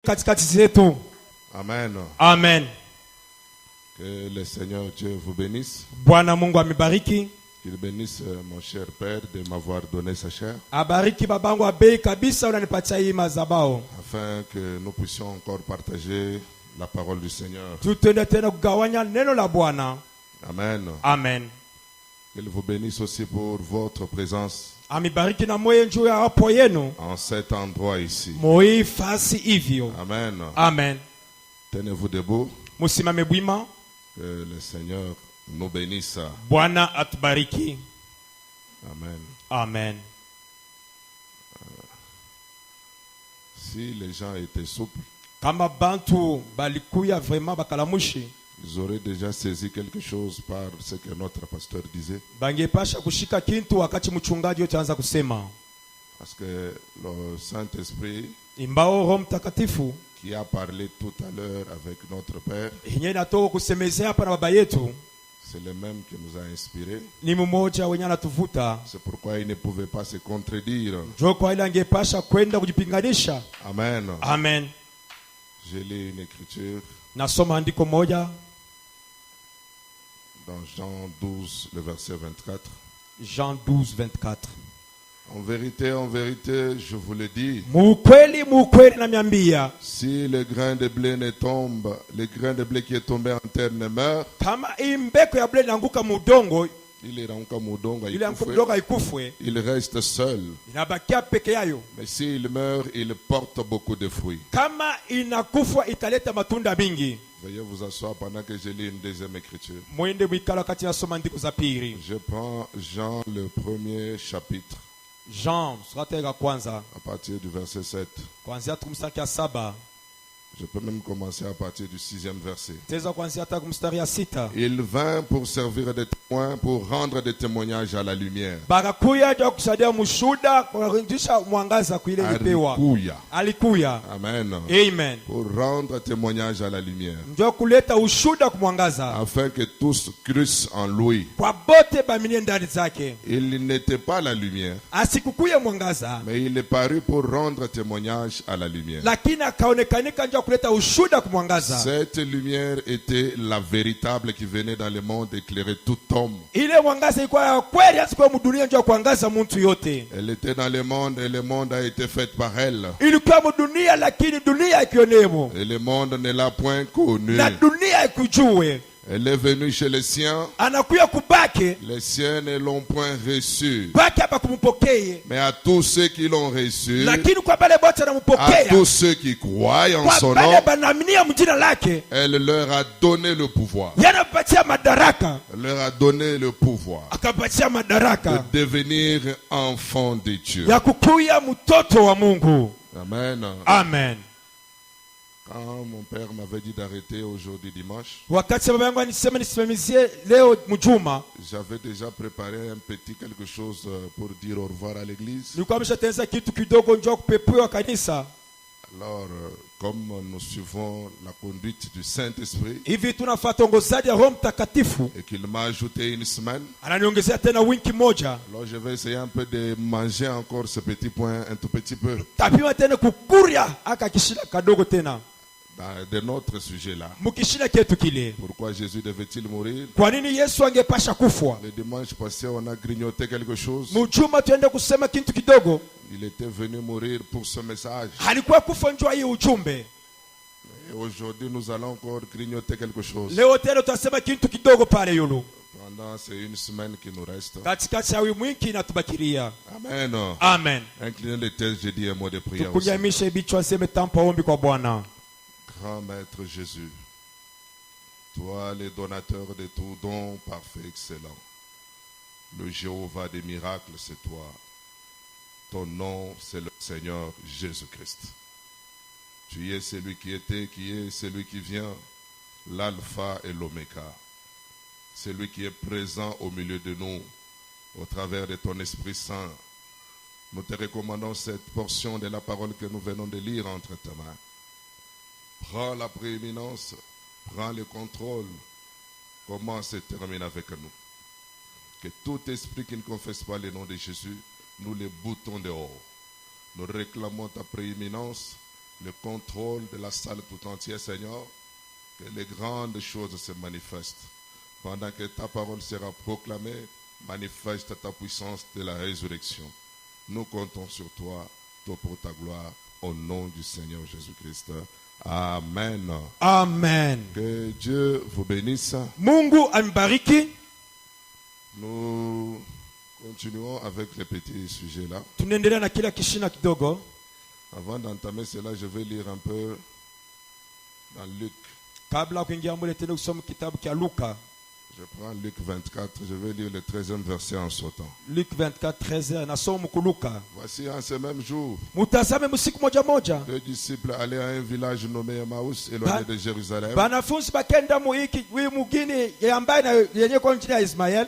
katikati zetu. Amen. Amen. Que le Seigneur Dieu vous bénisse. Bwana Mungu amebariki. Qu'il bénisse mon cher Père de m'avoir donné sa chair. Abariki babangu abei kabisa unanipatia hii mazabao. Afin que nous puissions encore partager la parole du Seigneur. Tutende tena kugawanya neno la Bwana. Amen. Amen. Qu'il vous bénisse aussi pour votre présence Amibariki na moyo njuu ya hapo yenu. en cet endroit ici. Moi fasi hivyo. Amen. Amen. Tenez-vous debout. Musimame bwima. Que le Seigneur nous bénisse. Bwana atubariki. Amen. Amen. Si les gens étaient souples, Kama bantu balikuya vraiment bakalamushi, ils auraient déjà saisi quelque chose par ce que notre pasteur disait. bangepasha kushika kintu wakati mchungaji yote anza kusema. Parce que le Saint-Esprit Imbao Roho Mtakatifu qui a parlé tout à l'heure avec notre Père, yenye natoka kusemezea hapa na baba yetu c'est le même qui nous a inspirés. ni mmoja wenye anatuvuta. C'est pourquoi il ne pouvait pas se contredire. Njoo kwa ile angepasha kwenda kujipinganisha. Amen. Amen. Je lis une écriture Nasoma andiko moja dans Jean 12, le verset 24. Jean 12, 24. En vérité, je vous le dis, Mukweli namiambia, si le grain de blé ne tombe, le grain de blé qui est tombé en terre ne meurt, kama imbeko ya blé nanguka mudongo, il iramuka mudongo ile haikufe, mudongo haikufwe, il reste seul. inabakia peke yayo. Mais s'il meurt, il porte beaucoup de fruits. Kama inakufwa italeta matunda mingi. Veuillez vous asseoir pendant que je lis une deuxième écriture. Mwende mwikala wakati nasoma ndiko za pili. Je prends Jean le premier chapitre Jean sura ya kwanza à partir du verset 7. kuanzia mstari ya 7. Je peux même commencer à partir du 6e verset. Teza kuanzia mstari ya 6. Il vint pour servir de témoin, pour rendre des témoignages à la lumière. Bakakuya ndio kusaidia mshuhuda kurudisha mwangaza kwa ile ilipewa. Alikuya. Amen. Amen. Pour rendre témoignage à la lumière. Ndio kuleta ushuhuda kwa mwangaza. Afin que tous crussent en lui. Kwa bote baminie ndani zake. Il n'était pas la lumière. Asikukuye mwangaza. Mais il est paru pour rendre témoignage à la lumière. Lakini akaonekanika ndio kuleta ushuhuda kwa mwangaza. Cette lumière était la véritable qui venait dans le monde éclairer tout homme. Ile mwangaza ilikuwa ya kweli asikuwa mdunia ndio kuangaza mtu yote. Elle était dans le monde et le monde a été fait par elle. Ilikuwa mdunia lakini dunia ikionemo. Et le monde ne l'a point connue. Na dunia ikujue. Elle est venue chez les siens. Anakuya kubake. Les siens ne l'ont point reçu. Bake hapa kumpokee. Mais à tous ceux qui l'ont reçu, lakini kwa bale bote à tous ceux qui croient en son nom, elle leur a donné le pouvoir. Elle leur a donné le pouvoir de devenir enfants de Dieu. Amen. Amen. Quand mon père m'avait dit d'arrêter aujourd'hui dimanche, j'avais déjà préparé un petit quelque chose pour dire au revoir à l'église. Alors, comme nous suivons la conduite du Saint-Esprit, et qu'il m'a ajouté une semaine, alors je vais essayer un peu de manger encore ce petit point un tout petit peu. De notre sujet là. Pourquoi Jésus devait-il mourir? Le dimanche passé, on a grignoté quelque chose. Il était venu mourir pour ce message. Et aujourd'hui, nous allons encore grignoter quelque chose. Pendant ces une semaine qui nous reste. Amen. Amen. Inclinez les têtes, je dis un mot de prière. Grand Maître Jésus, toi le donateur de tout don parfait, excellent, le Jéhovah des miracles, c'est toi. Ton nom, c'est le Seigneur Jésus-Christ. Tu es celui qui était, qui est, celui qui vient, l'alpha et l'oméga. Celui qui est présent au milieu de nous, au travers de ton Esprit Saint. Nous te recommandons cette portion de la parole que nous venons de lire entre tes mains. Prends la prééminence, prends le contrôle. Commence et termine avec nous. Que tout esprit qui ne confesse pas le nom de Jésus, nous les boutons dehors. Nous réclamons ta prééminence le contrôle de la salle tout entière, Seigneur, que les grandes choses se manifestent. Pendant que ta parole sera proclamée, manifeste ta puissance de la résurrection. Nous comptons sur toi, toi pour ta gloire, au nom du Seigneur Jésus-Christ. Amen. Amen. Que Dieu vous bénisse. Mungu ambariki. Nous continuons avec les petits sujets là. Tunaendelea na kila kishina kidogo. Avant d'entamer cela, je vais lire un peu dans Luc. Kabla kuingia mbele tena kusoma kitabu cha Luka. Je prends Luc 24, je vais lire le 13e verset en sautant. Luc 24, 13, nasoma Luka. Voici en ce même jour, Mutazame musiku moja moja. deux disciples allaient à un village nommé Emmaüs, éloigné de Jérusalem. Banafunzi bakenda mugini ambaye yenye kwa njia ya Ismael.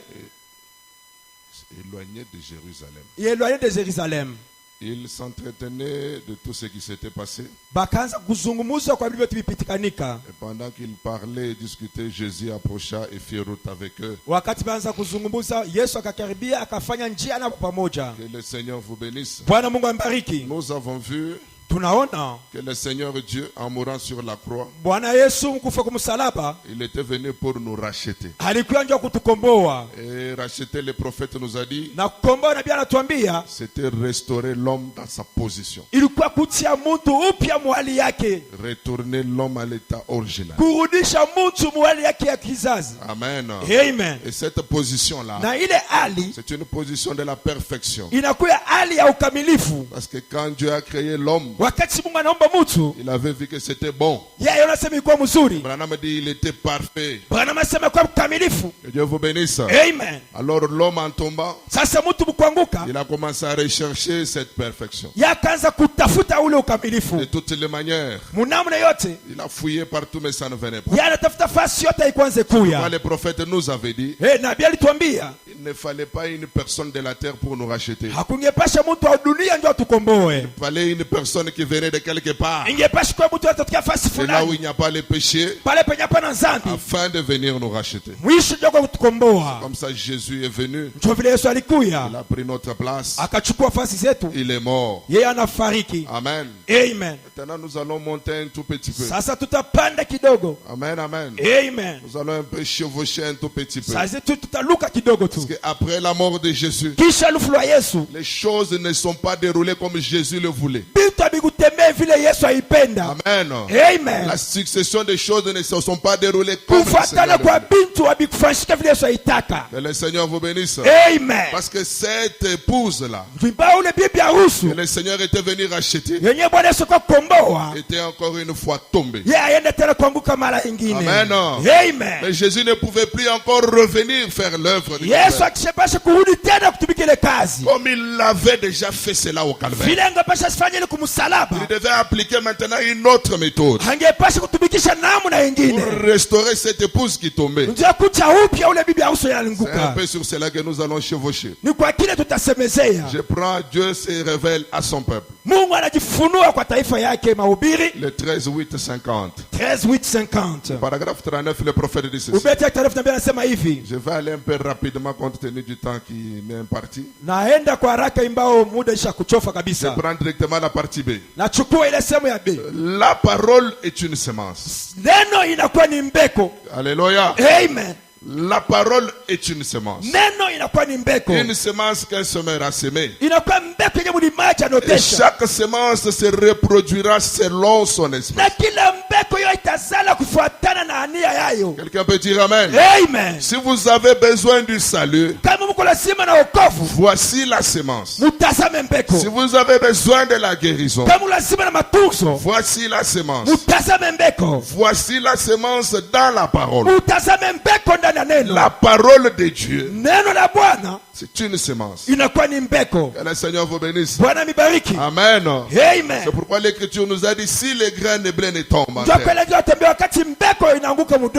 Éloigné de Jérusalem. Éloigné de Jérusalem. Ils s'entretenaient de tout ce qui s'était passé. Bakaanza kuzungumza kwa vile tulipitikanika. Et pendant qu'ils parlaient et discutaient, Jésus approcha et fit route avec eux. Wakati baanza kuzungumza, Yesu akakaribia akafanya njia nao pamoja. Que le Seigneur vous bénisse. Bwana Mungu ambariki. Nous avons vu Tunaona que le Seigneur Dieu, en mourant sur la croix, Bwana Yesu mkufa kwa msalaba, il était venu pour nous racheter. alikuja ndio kutukomboa. Et racheter, le prophète nous a dit, Na kukomboa nabii anatuambia c'était restaurer l'homme dans sa position. ilikuwa kutia mtu upya mwali yake. Retourner l'homme à l'état original. Kurudisha mtu mwali yake ya kizazi. Amen. Amen. Et cette position-là, Na ile hali c'est une position de la perfection. inakuwa hali ya ukamilifu. Parce que quand Dieu a créé l'homme, Wakati Mungu anaomba mtu, il avait vu que c'était bon. yeye anasema ilikuwa mzuri. Branham dit il était parfait. Bwana anasema kwa mkamilifu. Que Dieu vous bénisse. Amen. Alors l'homme en tombant, Sasa mtu mkuanguka, il a commencé à rechercher cette perfection. yakaanza kutafuta ule ukamilifu. De toutes les manières, Munamna yote, il a fouillé partout mais ça ne venait pas. yeye anatafuta fasi yote ikwanze Quand kuya. le prophète nous avait dit, Nabii alituambia, il ne fallait pas une personne de la terre pour nous racheter. hakungepasha mtu wa dunia ndio atukomboe. Il fallait une personne qui venait de quelque part. Ingepasha kwa mtu atatoka fasi C'est là où fulani, il n'y a pas les péchés, pale penye hapana dhambi, afin de venir nous racheter. mwisho ndio kwa kutukomboa. Comme ça, Jésus est venu. Ndio vile Yesu alikuya, Il a pris notre place. akachukua fasi zetu, Il est mort. yeye anafariki. Amen. Amen. Maintenant, nous allons monter un tout petit peu. Sasa tutapanda kidogo. Amen, amen. Amen. Nous allons un peu chevaucher un tout petit peu. Sasa tutaluka kidogo tu. Parce qu'après la mort de Jésus, Kisha lufu la Yesu, les choses ne sont pas déroulées comme Jésus le voulait. bitu abikutemee vile Yesu aipenda. Amen. Amen. La succession des choses ne se sont pas déroulées comme le Seigneur Kufuatana le kwa voulait. bintu abikufanyika vile Yesu aitaka. Que le Seigneur vous bénisse. Amen. Parce que cette épouse-là, Kwamba ule bibi harusi que le Seigneur était venu racheter, yenye Bwana Yesu kwa kukomboa, était encore une fois tombée. yeye aende tena kuanguka mara nyingine. Amen. Amen. Mais Jésus ne pouvait plus encore revenir faire l'œuvre de Yesu Dieu. akishapasha kurudi tena kutumika ile kazi. Comme il l'avait déjà fait cela au Calvaire. Vile angepasha sifanye ile kumsalaba. Il devait appliquer maintenant une autre méthode Angepasha kutumikisha namna pour nyingine. restaurer cette épouse qui tombait. Ndio kucha upya ule bibi harusi C'est un yalinguka. peu sur cela que nous allons chevaucher. Ni kwa kile tutasemezea. Je prends, Dieu se révèle à son peuple. Mungu anajifunua kwa taifa yake. Mahubiri Le 13:8-50. 13:8-50. Paragraphe 39, le prophète dit ceci. Ubeti ya taarifa tambia anasema hivi. Je vais aller un peu rapidement compte tenu du temps qui m'est imparti. Naenda kwa haraka imbao muda isha kuchofa Je kabisa. prends directement la partie B. Nachukua ile sehemu ya B. La parole est une semence. Neno inakuwa ni mbeko. Alléluia. Amen. La parole est une semence. Neno inakuwa ni mbeko. Une semence qu'un semeur a semée. Inakuwa mbeko yenye mlimaji Et anotesha. chaque semence se reproduira selon son esprit. Na kila mbeko hiyo itazala kufuatana na ania yayo. Quelqu'un peut dire Amen. Amen. Si vous avez besoin du salut, Kama mko lazima na wokovu, voici la semence. mutazame mbeko. Si vous avez besoin de la guérison, Kama lazima na matunzo, voici la semence. mutazame mbeko. Voici la semence dans la parole. Mutazame mbeko ndani ya neno. La parole de Dieu, Neno la Bwana c'est une semence. inakuwa ni mbeko. Que le Seigneur vous bénisse. Bwana mibariki. Amen. Amen. C'est pourquoi l'Écriture nous a dit, si les grains de blé ne tombent en Ndio terre,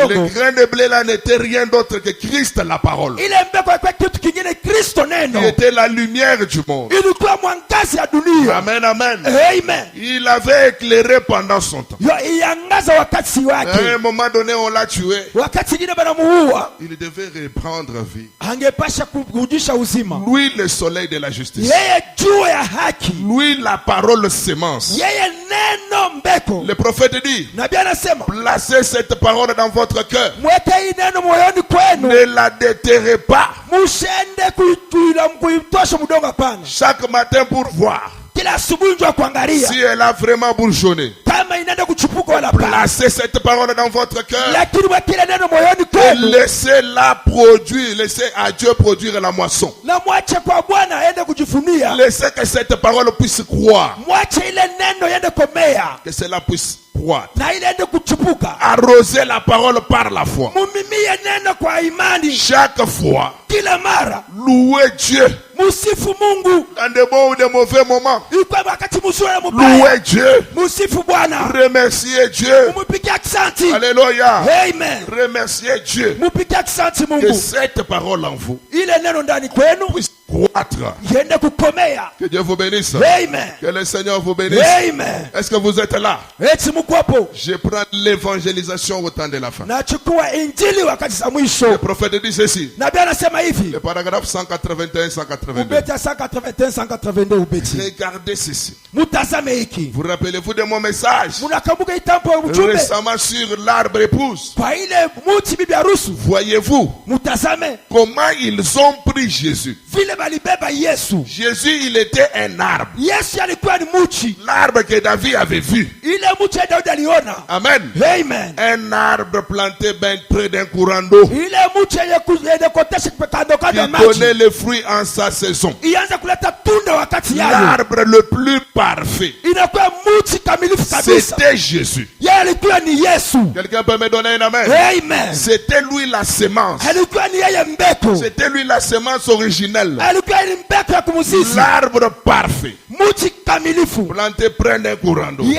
Le grain de blé là n'était rien d'autre que Christ, la parole. Il était la lumière du monde. Amen, amen. Il avait éclairé pendant son temps. À un moment donné, on l'a tué. Il devait reprendre vie. Lui, le soleil de la justice. Lui, la parole sémence. Le prophète dit, placez cette parole dans votre cœur. Ne la déterrez pas. Chaque matin pour voir si elle a vraiment bourgeonné. Placez cette parole dans votre cœur et laissez-la produire. Laissez à Dieu produire la moisson. Laissez que cette parole puisse croire, que cela puisse croître. Arrosez la parole par la foi. Chaque fois, louez Dieu dans de bons ou de mauvais moments. Louez Dieu. Remerciez Dieu. Alléluia. Remerciez Dieu. Que cette parole en vous puisse croître. Que Dieu vous bénisse. Que le Seigneur vous bénisse. Est-ce que vous êtes là? Je prends l'évangélisation au temps de la fin. Le prophète dit ceci. Le paragraphe 181-182. Regardez ceci. Vous rappelez-vous de mon message récemment sur l'arbre épouse? Voyez-vous comment ils ont pris Jésus? Jésus, il était un arbre. L'arbre que David avait vu. Amen. Un arbre planté bien près d'un courant d'eau. Qui donnait le fruit en sa saison. L'arbre le plus parfait. C'était Jésus. Quelqu'un peut me donner un amen? C'était lui la sémence. C'était lui la sémence originelle. L'arbre parfait. Planté près d'un courant d'eau. Qui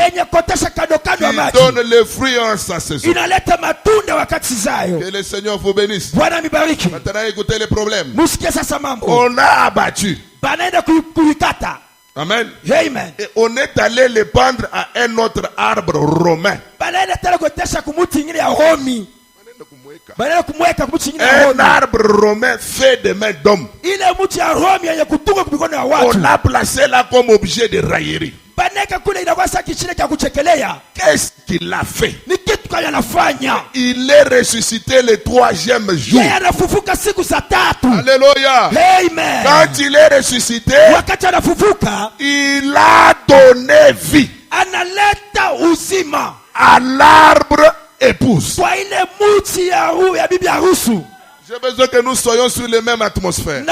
donne le fruit en sa saison. Que le Seigneur vous bénisse. Maintenant écoutez les problèmes. On a abattu. Amen. Et on est allé le pendre à un autre arbre romain. Un arbre romain fait de mains d'homme. On l'a placé là comme objet de raillerie. Qu'est-ce qu'il a fait? Il est ressuscité le 3e jour. Alléluia. Quand il est ressuscité, il a donné vie à l'arbre épouse. J'ai besoin que nous soyons sur la même atmosphère.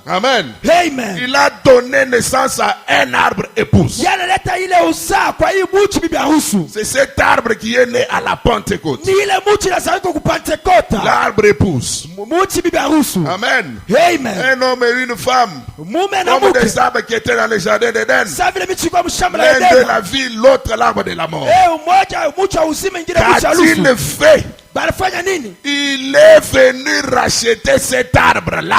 Amen. Il a donné naissance à un arbre épouse. C'est cet arbre qui est né à la Pentecôte. L'arbre épouse. Amen. Un homme et une femme. Comme des arbres qui étaient dans le jardin d'Éden. L'un de la vie, l'autre l'arbre de la mort. Qu'a-t-il fait? Il est venu racheter cet arbre-là.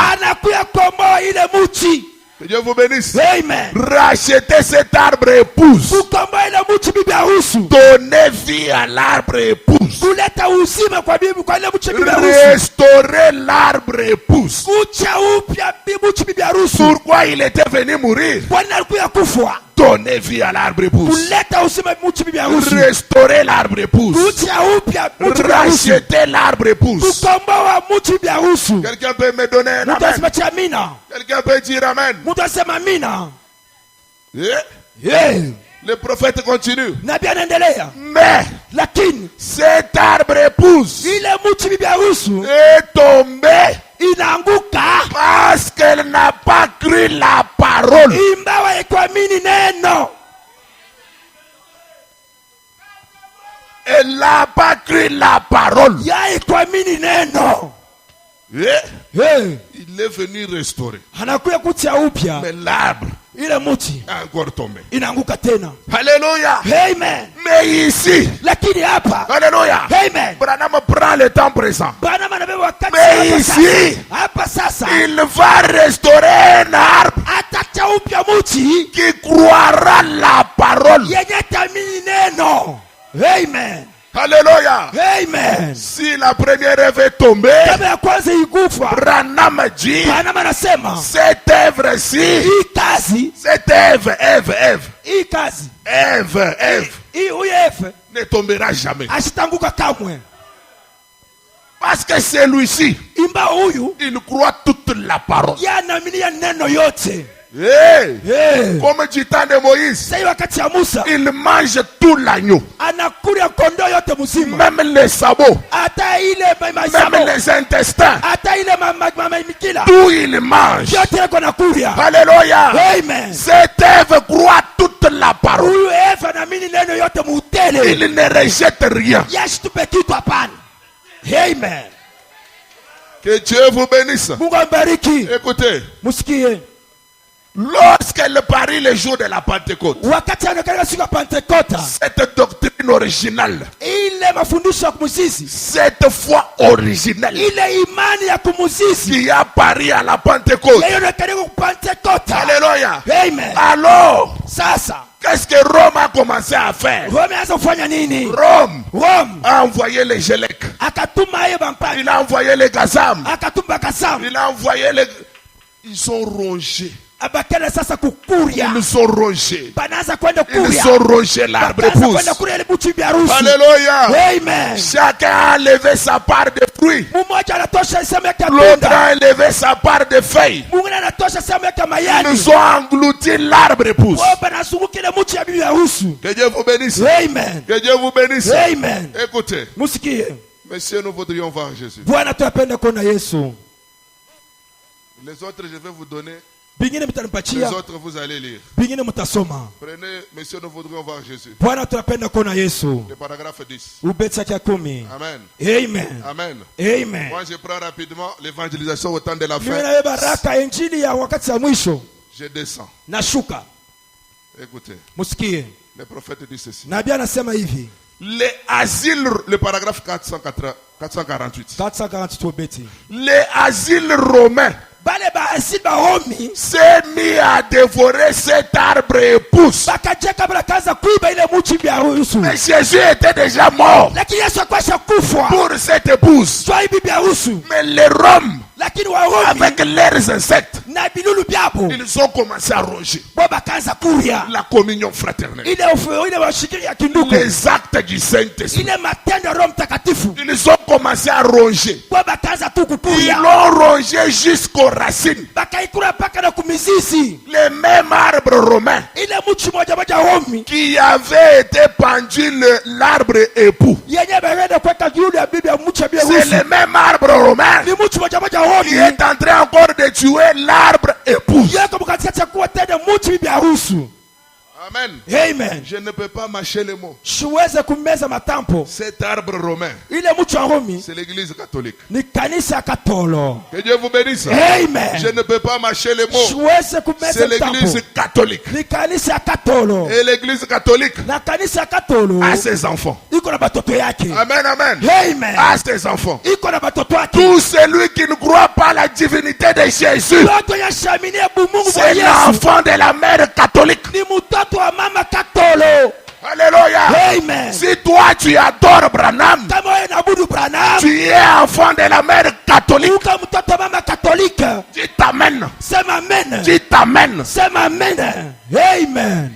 Que Dieu vous bénisse. Racheter cet arbre épouse. Donner vie à l'arbre épouse. Restaurer l'arbre épouse. Pourquoi il était venu mourir? Donner vie à l'arbre épouse. Restaurer l'arbre épouse. Racheter l'arbre épouse. Quelqu'un peut me donner un amen? Quelqu'un peut dire amen? Le prophète continue. Mais cet arbre épouse est tombé parce qu'elle n'a pas cru la parole. Elle n'a pas cru la parole. Il est venu restaurer. Mais l'arbre a encore tombé. Alléluia. Mais Mais ici, lakini hapa, alléluia, amen, Branham prend le temps présent. Branham anabeba wakati Mais hapa ici, sasa. Hapa sasa il va restaurer un arbre atacha upya mti qui croira la parole. yenye tamini neno. Amen. Alléluia. Amen. Si la première œuvre est tombée, Kama ya kwanza ikufa, Branham dit, Branham anasema cette œuvre-ci, hii kazi, cette Ève, hii kazi, Ève, hii huyo Eve ne tombera jamais. asitanguka kamwe. Parce que celui-ci, Imba huyu il croit toute la parole. yanaaminia neno yote. Hey, Hey. comme du temps de Moïse, Sasa wakati ya Musa il mange tout l'agneau, anakula kondoo yote mzima, même les sabots, hata ile même les intestins, hata ile mikila tout il mange. yote yako nakulia. Alléluia. Amen. Cette Ève croit toute la parole. Huyu Eva anaamini neno yote mutele, Il ne rejette rien. yashitupe kitu hapana. Amen. Que Dieu vous bénisse. Mungu ambariki. Écoutez, Musikie, lorsqu'elle parie le jour de la Pentecôte, wakati anakaribia siku ya Pentekota, cette doctrine originale, ile mafundisho ya kumuzisi, cette foi originelle ile imani ya kumuzisi qui a pari à la Pentecôte. hiyo inakaribia ku Pentekota. Alléluia. Amen. Alors, Sasa qu'est-ce que Rome a commencé à faire? Rome anza kufanya nini? Rome Rome a envoyé les Gélèques, akatuma yeye bampaka, il a envoyé les Gazam, akatuma Kasamu, il a envoyé les... Ils sont rongés. abakele sasa kukuria, Ils sont rongés. banaanza kwenda Ils kuria, sont rongés l'arbre banaanza épouse. kwenda kuria ile buchi bya harusi. Alléluia. Amen. Chacun a enlevé sa part de fruits. Mmoja anatosha sehemu yake ya L'autre tunda, a enlevé sa part de feuilles. mwingine anatosha sehemu yake ya mayani. Ils ont englouti l'arbre épouse. Wao banazunguka ile buchi ya bibi harusi. Que Dieu vous bénisse. Amen. Que Dieu vous bénisse. Amen. Écoutez, Musikie, messieurs, nous voudrions voir Jésus. Bwana tunapenda kuona Yesu. Les autres, je vais vous donner. Bingine Les mtanipatia, autres, vous allez lire. bingine mtasoma. Prenez, messieurs, nous voudrions voir Jésus. Bwana tunapenda kuona Yesu. Le paragraphe 10. Ubetsa kia 10. Amen. Amen. Amen. Amen. Moi, je prends rapidement l'évangélisation au temps de la Mimi fin. na baraka injili ya wakati ya mwisho. Je descends. Nashuka. Écoutez, Musikie. le prophète dit ceci. Nabii anasema hivi. Les asiles, le paragraphe 448. 448 ubeti. Les asiles romains Bale ba asili ba Romi s'est mis à dévorer cet arbre épouse. bakajeka bala kaza kuiba ile muchi bya harusi. Mais Jésus était déjà mort Lakini Yesu akwasha kufa. pour cette épouse. Swa bibi harusi. Mais les Roms, Lakini wa Romi avec leurs insectes, na bilulu byabo ils ont commencé à ronger bo bakaanza kuria la communion fraternelle, ile ufuyo ile washikiri ya kinduku, les actes du Saint-Esprit. ile matendo ya Roho Mtakatifu Ils ont commencé à ronger. bo bakaanza tu Ils kukuria, l'ont rongé jusqu'aux racines. bakaikura mpaka na kumizizi Les mêmes arbres romains ile muchi moja moja Romi qui avaient été pendus l'arbre époux. yenye berede kweka juu ya bibi ya muchi bya C'est harusi le même arbre romain ni muchi moja moja qui Romi est en train encore de tuer l'arbre époux. yako mkatika cha kuwa tena muchi bibi harusi. Amen. Amen. Je ne peux pas mâcher les mots. Siweze kumeza matampo. Cet arbre romain, Ile muchi wa Romi c'est l'église catholique. ni kanisa Katolo. Que Dieu vous bénisse. Amen. Je ne peux pas mâcher les mots. Siweze kumeza C'est l'église matampo. catholique. Ni kanisa Katolo. Et l'église catholique Na kanisa Katolo a ses enfants. iko na batoto yake. Amen, amen. Amen. A ses enfants. Iko na batoto yake. Tout celui qui ne croit pas à la divinité de Jésus, Yote yashaminia bumungu bwa c'est Yesu. l'enfant de la mère catholique. Ni mtoto wa mama Katolo. Alléluia. Amen. Si toi tu adores Branham, Kama wewe unaabudu Branham, tu es enfant de la mère catholique. uka mtoto wa mama Katolika. Tu t'amènes. Sema amen. Tu t'amènes. Sema amen. Amen.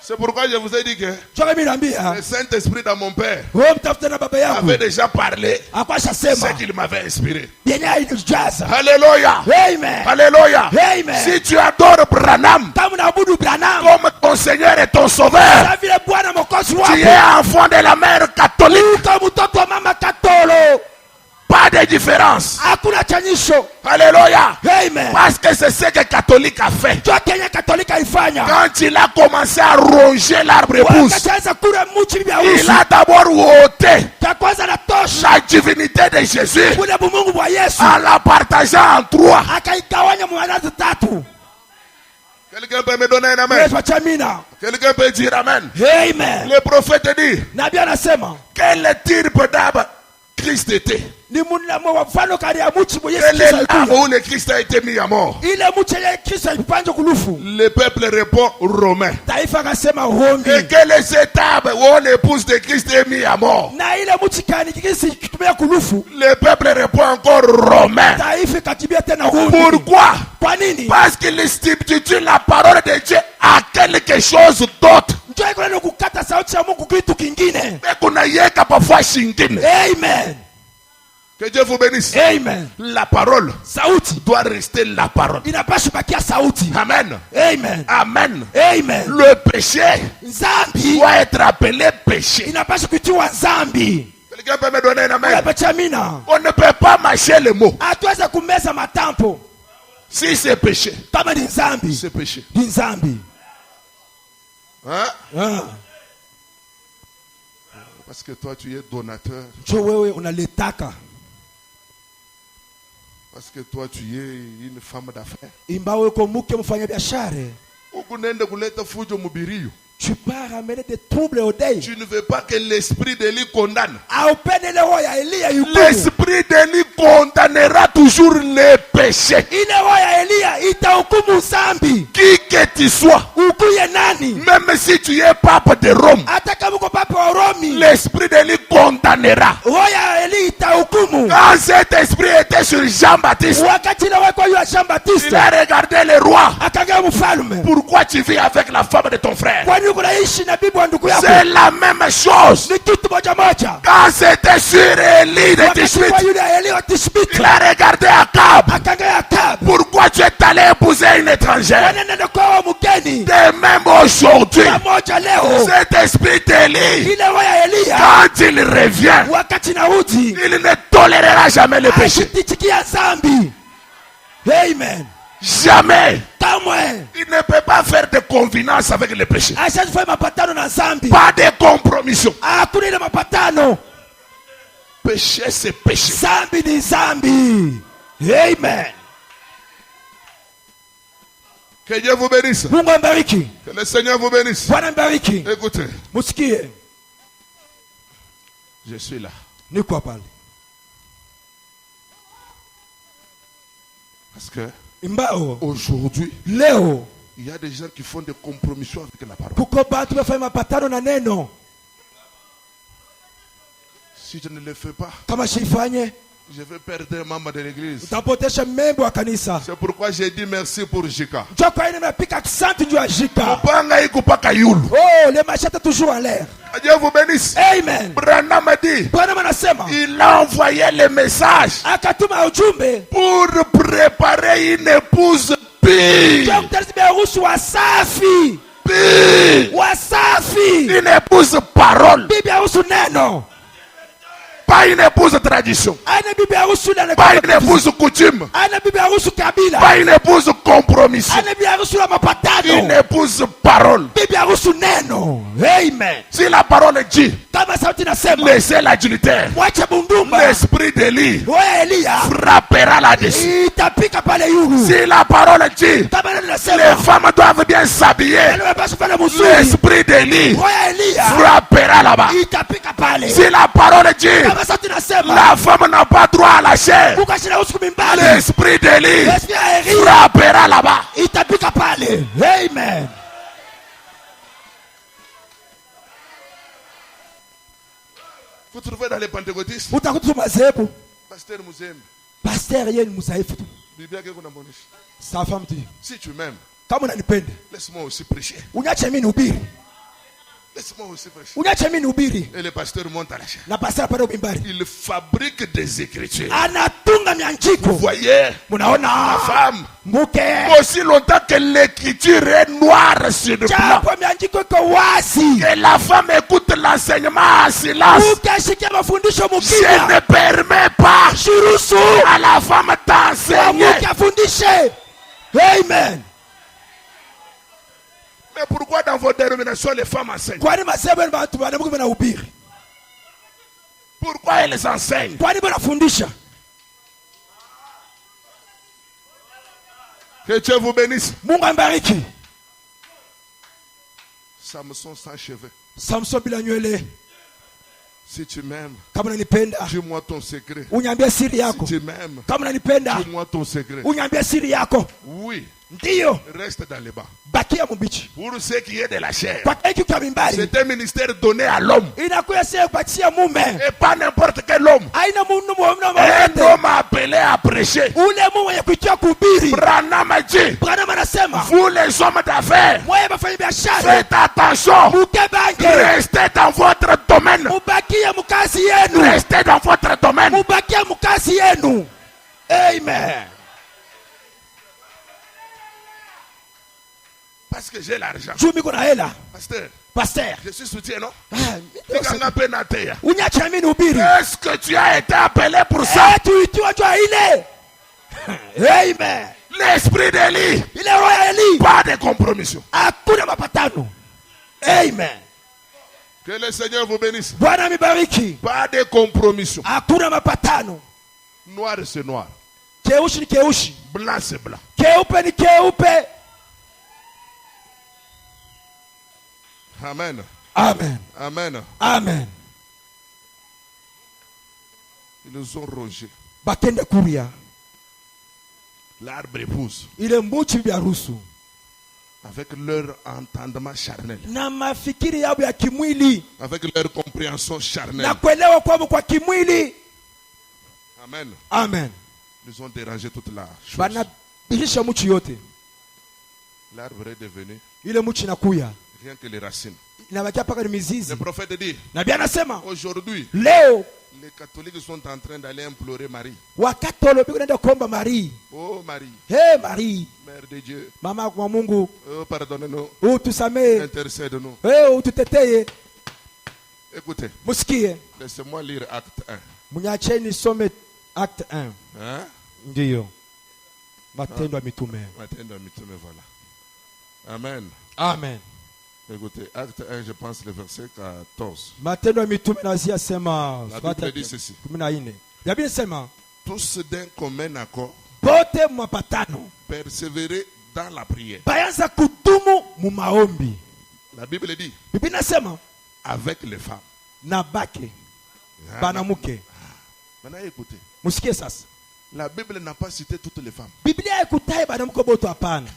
C'est pourquoi je vous ai dit que Choka mimi naambia, le Saint-Esprit dans mon père wewe mtafuta na baba yangu. avait déjà parlé Akwasha ce sema. qu'il m'avait inspiré. Yenye ilijaza. Alléluia. Amen. Alléluia. Amen. Si tu adores Branham Kama unaabudu Branham, comme ton Seigneur et ton Sauveur, na vile Bwana Mwokozi tu wako. es enfant de la mère catholique. Uka mtoto wa mama Katolo. Pas de différence. Hakuna chanyisho. Alléluia. Amen. Parce que c'est ce que catholique a fait. Jua Kenya Katolika ifanya. Quand il a commencé à ronger l'arbre épouse, Wakaanza kula muchi bibi il harusi. a d'abord ôté Cha kwanza na tosha. la divinité de Jésus Ule bumungu bwa Yesu. en la partageant en trois. Akaikawanya mwana tatu. Quelqu'un peut me donner un amen? Quelqu'un peut dire amen? Amen. Le prophète dit, Nabii anasema quel type d'âme Christ était? ni mfano kali ya mtu mwenye Quel est l'âme où le Christ a été mis à mort? ile mtu ile Kristo alipanja kulufu. Le peuple répond romain. Taifa akasema Rumi. Et quelle est cette âme où l'épouse de Christ est mis à mort? Na ile mtu kani Kristo kitumia kulufu. Le peuple répond encore romain. Taifa katibia tena Rumi. Pourquoi? Kwa nini? Parce qu'il substitue la parole de Dieu à quelque chose d'autre. Njoo iko kukata sauti ya Mungu kitu kingine. Mais kuna yeka parfois shingine. Amen. Que Dieu vous bénisse. Amen. La parole sauti doit rester la parole. Inapaswa bakia sauti. Amen. Amen. Amen. Amen. Le péché Nzambi doit être appelé péché. inapaswa kuitiwa nzambi. Quelqu'un peut me donner un amen? On ne peut pas mâcher les mots. Hatuweza kumeza matampo. Si c'est péché, kama ni nzambi, c'est péché. Ni nzambi. Hein? Parce que toi tu es donateur. Jo wewe unaletaka. Parce que toi tu es une femme d'affaires. Imbawe uko mke mfanya biashara. Ukunende kuleta fujo mubiriyo. Tu pars amener des troubles au deuil. Tu ne veux pas que l'esprit d'Élie condamne. L'esprit d'Élie condamnera toujours les péchés. Qui que tu sois. Même si tu es pape de Rome. L'esprit d'Élie condamnera. Quand cet esprit était sur Jean-Baptiste, il a regardé le roi. Pourquoi tu vis avec la femme de ton frère? C'est la même chose. Quand c'était sur Élie de Tishbite, il a regardé Akab. Pourquoi tu es allé épouser une étrangère? De même aujourd'hui, cet esprit d'Élie, quand il revient, il ne tolérera jamais le péché. Amen. Jamais. Il ne peut pas faire de convenance avec le péché. Pas de compromission. Péché, c'est péché. Amen. Que Dieu vous bénisse. Que le Seigneur vous bénisse. Écoutez. Je suis là. Parce que aujourd'hui, il y a des gens qui font des compromissions avec la parole. Si je ne le fais pas, je vais perdre un membre de l'église. C'est pourquoi j'ai dit merci pour Jika. Les machettes toujours en l'air. Dieu vous bénisse. Amen. Branham a dit, il a envoyé le message pour préparer une épouse pire. Une épouse parole. Pas une épouse tradition. Pas une épouse coutume. Pas une épouse compromission. Une épouse parole. Amen. Si la parole dit, laissez l'adultère, l'esprit d'Élie frappera là-dessus. Si la parole dit, les femmes doivent bien s'habiller, l'esprit d'Élie frappera là-bas. Si la parole dit, la femme n'a pas droit à la chair, l'esprit d'Élie frappera là-bas. Amen. Vous trouvez dans les pentecôtistes, Pasteur Mouzem, Pasteur Yen Moussaïf, sa femme dit, si tu m'aimes, laisse-moi aussi prêcher. Laisse-moi aussi prêcher. Et le pasteur monte à la chair. Il fabrique des écritures. Vous voyez, la femme, aussi longtemps que l'écriture est noire sur le blanc, que la femme écoute l'enseignement en silence, je ne permets pas à la femme d'enseigner. Amen. Mais pourquoi dans vos dénominations les femmes enseignent? Pourquoi elles enseignent? Que Dieu vous bénisse. Samson sans cheveux. Samson bila nywele. Si tu m'aimes, Kama unanipenda, dis-moi ton secret. uniambie siri yako. Si tu m'aimes, Kama unanipenda, dis-moi ton secret. uniambie siri yako. Oui, Ndiyo, reste dans les bas. bakia mbichi. Pour ce qui est de la chair, Kwa hiki kwa mimbari, c'est un ministère donné à l'homme. inakuya sio kupatia mume. Et pas n'importe quel homme. Haina mundu muomno Un mwote. homme appelé à prêcher. Ule mume ya kuitia kuhubiri. Branham a dit, Branham anasema, vous les hommes d'affaires, mwewe mafanya biashara, faites attention. mukebange. Restez dans votre domaine. Mubakie mkazi yenu. Restez dans votre domaine. Mubakie mkazi yenu. Amen. Parce que j'ai l'argent. Jumi kuna hela. Pasteur, Pasteur. je suis soutien, non? Ah, Est-ce unyacha mimi ubiri. que tu as été appelé pour ça? Tuitiwa jua ile. Amen. L'esprit d'Élie. Ile roho ya Eli. Pas de compromission. Hakuna mapatano. Amen. Que le Seigneur vous bénisse. Bwana mibariki. Pas de compromission. Hakuna mapatano. Noir c'est noir. Keushi ni keushi. Blanc c'est blanc. Keupe ni keupe. Amen. Amen. Amen. Amen. Ils nous ont rongés. Bakende kuria. L'arbre épouse. Ile mbuchi bya rusu. Avec leur entendement charnel. Na mafikiri yao ya kimwili. Avec leur compréhension charnelle. Na kuelewa kwao kwa kimwili. Amen. Amen. Ils ont dérangé toute la chose. Bana bihisha mchi yote. L'arbre est devenu Ile mchi nakuya. rien que les racines. Inabakia paka ni mizizi. Le prophète dit, Nabii anasema aujourd'hui, leo les catholiques sont en train d'aller implorer Marie. wakatolo biko naenda kuomba Marie. Oh Marie, Hey Marie, Mère de Dieu, mama kwa Mungu, oh, pardonne-nous, utusamee. intercède-nous. Hey, ututeteye. Écoutez, Musikie. laissez-moi lire Acte 1. Mnyacheni some Acte 1. Hein? Ndiyo. Matendo ya Mitume. Matendo ya Mitume, voilà. Amen. Amen. Écoutez, Acte 1, je pense le verset 14. Matendo ya Mitume nazia sema La Bible dit ceci. 14. Biblia inasema Tous d'un commun accord, bote mapatano persévérer dans la prière. bayanza kudumu mu maombi. La Bible dit, Biblia inasema avec les femmes. na bake banamuke. Maintenant écoutez, Musikie sasa. la Bible n'a pas cité toutes les femmes. Biblia ikutai banamuke boto hapana.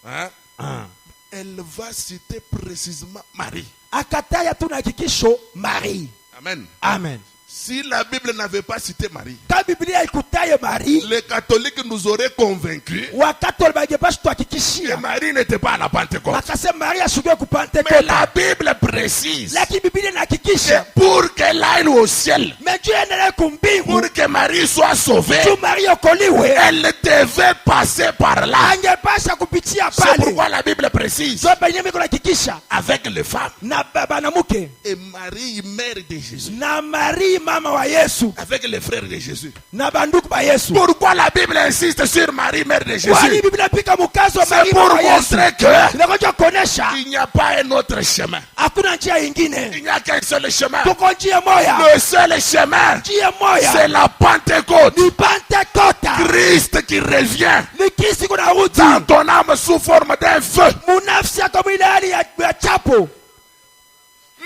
Hein? Ah. Elle va citer précisément Marie. Akataya tu na hakikisho Marie. Amen. Amen. Si la Bible n'avait pas cité Marie, Kama Biblia ikutaye Marie, les catholiques nous auraient convaincus wakatolo bangepashi que tuhakikishia. Marie n'était pas à la Pentecôte. Wakasema Maria ashukiwe ku Mais Pentecote. la Bible précise Lakini Biblia que inahakikisha pour qu'elle aille au ciel, meju endelee kumbingu pour que Marie soit sauvée, tu Maria okoliwe elle devait passer par là. angepasha kupitia C'est pale. pourquoi la Bible précise So benye miko nahakikisha avec les femmes. na banamuke Et Marie, mère de Jésus, na Marie mama wa Yesu avec les frères de Jésus. na banduku ba Yesu. Pourquoi la Bible insiste sur Marie, mère de Kwani Jésus? Biblia pika mkazo wa C'est Maria pour mama wa Yesu. montrer que Inakuja kuonesha il n'y a pas un autre chemin. hakuna njia ingine. Il n'y a qu'un seul chemin. Tuko njia moya. Le seul chemin, Njia moya. c'est la Pentecôte. Ni Pentecote. Christ qui revient Ni Kristo kunarudi. dans ton âme sous forme d'un feu. Munafsi yako mwili hali ya chapo.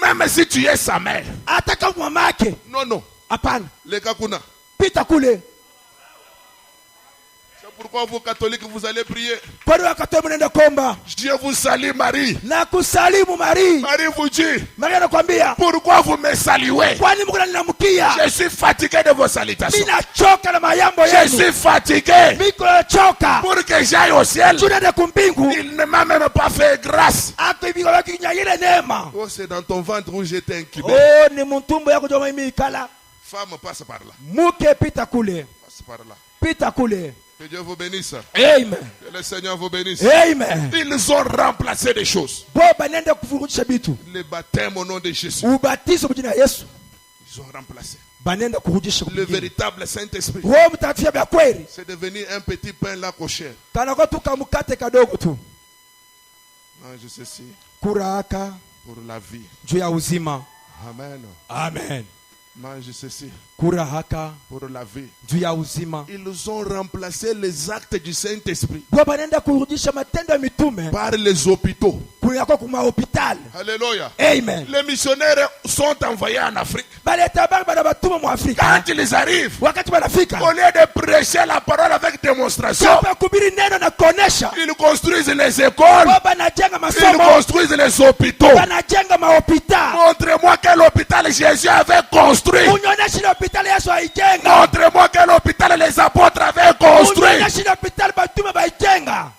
Même si tu es sa mère. Hata kama mama yake. Non, non. Hapana. Les Kakuna. Pita kule. C'est pourquoi vous catholiques, vous allez prier. Kwani wakatoa mnaenda kuomba. Dieu vous salue Marie. Na kusalimu Marie. Marie vous dit, Maria anakuambia, pourquoi vous me saluez? kwani Mungu ananiamkia? Je suis fatigué de vos salutations. Mimi nachoka na mayambo Je yenu. suis fatigué. Miko nachoka. Pour que j'aille au ciel, Tunaenda kumbingu. il ne m'a même pas fait grâce. Akibiko waki nyangile neema. Oh, c'est dans ton ventre où j'étais incubé. Oh, ni mtumbo yako joma mimi ikala. Femme, passe par là. Muke pita kule. Passe par là. Pita kule. Que Dieu vous bénisse. Amen. Que le Seigneur vous bénisse. Amen. Ils ont remplacé des choses. Bo banenda kufurudisha bitu. Le baptême au nom de Jésus. Ubatizo kwa jina la Yesu. Ils ont remplacé. Banenda kurudisha Le kwingine. véritable Saint-Esprit, Roho Mtakatifu ya kweli. c'est devenu un petit pain là coché. Kana tu kamukate kadogo tu. Je sais si Kuraka pour la vie. juu ya uzima. Amen. Amen. mange ceci. Kura haka Pour la vie. juu ya uzima. Ils ont remplacé les actes du Saint-Esprit Kwa banaenda kurudisha matendo ya mitume par les hôpitaux. kunako kuma hospital. Alléluia. Amen. Les missionnaires sont envoyés en Afrique. Baleta habari bana batuma mu Afrika. Quand ils arrivent, Wakati banafika, au lieu de prêcher la parole avec démonstration, kapa kubiri neno na kuonesha, ils construisent les écoles, kwa banajenga ils masomo, construisent les hôpitaux. banajenga mahospital. Montrez-moi quel hôpital Jésus avait construit. Unyoneshe hospital Yesu aijenga. Montrez-moi quel hôpital les apôtres avaient construit. Unyoneshe hospital batume baijenga.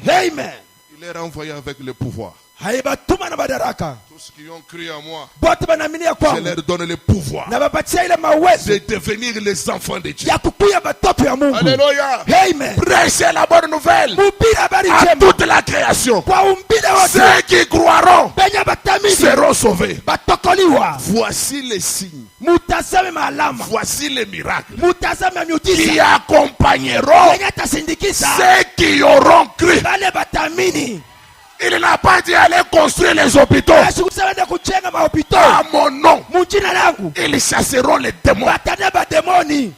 Amen. Il est renvoyé avec le pouvoir. Haibatuma na madaraka. Tous qui ont cru en moi, Bote banaamini ya je kwangu. leur donne le pouvoir Na bapatia ile mawezo de devenir les enfants de Dieu. ya kukuya batoto ya Mungu. Alléluia. Amen. Prêchez la bonne nouvelle Mubiri habari à njema toute la création. kwa umbile wote. Ceux qui croiront Benye batamini seront sauvés. batokoliwa. Voici les signes, Mutazame maalama, voici les miracles mutazame qui miujiza accompagneront yenye tasindikiza ceux qui auront cru. bale batamini. Il n'a pas dit aller construire les hôpitaux. Yesu kusema ndio kujenga mahopito. À mon nom, Mujina langu ils chasseront les démons. batane bademoni.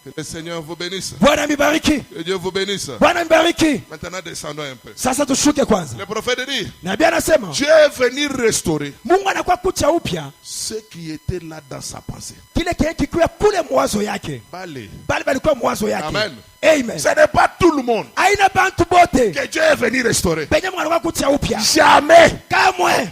Que le Seigneur vous bénisse. Bwana mibariki. Que Dieu vous bénisse. Bwana mibariki. Maintenant, descendons un peu. Sasa tushuke kwanza. Le prophète dit, Nabii anasema Dieu est venu restaurer Mungu anakuwa kucha upya ce qui était là dans sa pensée. kile kikiwa kule mwazo yake. Bale. Bali balikuwa mwazo yake. Amen. Amen. Ce n'est pas tout le monde Aina bantu bote que Dieu est venu restaurer. penye Mungu anakuwa kucha upya. Jamais. Kamwe.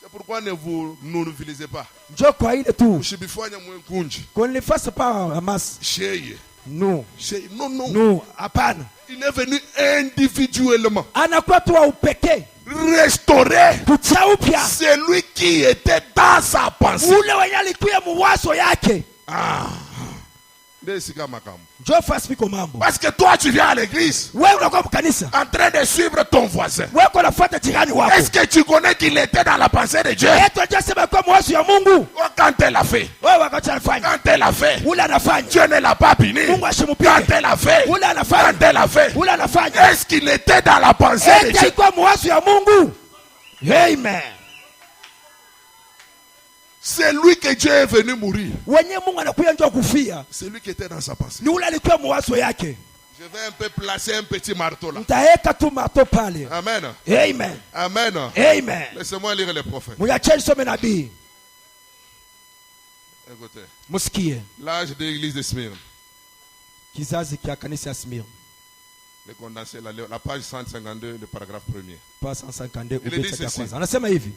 C'est pourquoi ne vous n'utilisez pas. Njoo kwa ile tu. Ushibifanya mwenkunji. Qu'on ne fasse pas Hamas. Sheye. No. Sheye. Non, non. No, hapana. Il est venu individuellement Anakuwa tu wa upekee. restaurer Kucha upya. celui qui était dans sa pensée. Ule wenye alikuwa mwazo yake. Ah. Ndesika makambo. Njoo fast piko mambo. Parce que toi tu viens à l'église Wewe unakuwa mkanisa. en train de suivre ton voisin. Wewe unafuata jirani wako. Est-ce que tu connais qu'il était dans la pensée de Dieu? Yetu anajua sema kwa mwazo ya Mungu. Oh, quand elle a fait, Wewe wakati anafanya. quand elle a fait, Ule anafanya. Dieu ne l'a pas puni. Mungu Quand ashimupige. elle a fait, Ule anafanya. quand elle a fait, Ule anafanya. est-ce qu'il était dans la pensée de Eti Dieu? alikuwa mwazo ya Mungu. Amen. C'est lui que Dieu est venu mourir. Wenye Mungu anakuja njoo kufia. C'est lui qui était dans sa pensée. Ni ule alikuwa mwazo yake. Je vais un peu placer un petit marteau là. Mtaweka tu mato pale. Amen. Amen. Amen. Amen. Laissez-moi lire les prophètes. Muyacheni some nabii. Écoutez. Musikie. L'âge de l'église de Smyrne. Kizazi kia kanisa ya Smyrna. Le condensé, la page 152, le paragraphe 1er. Pas 152 Il dit ubeti ya ceci. kwanza. Anasema hivi.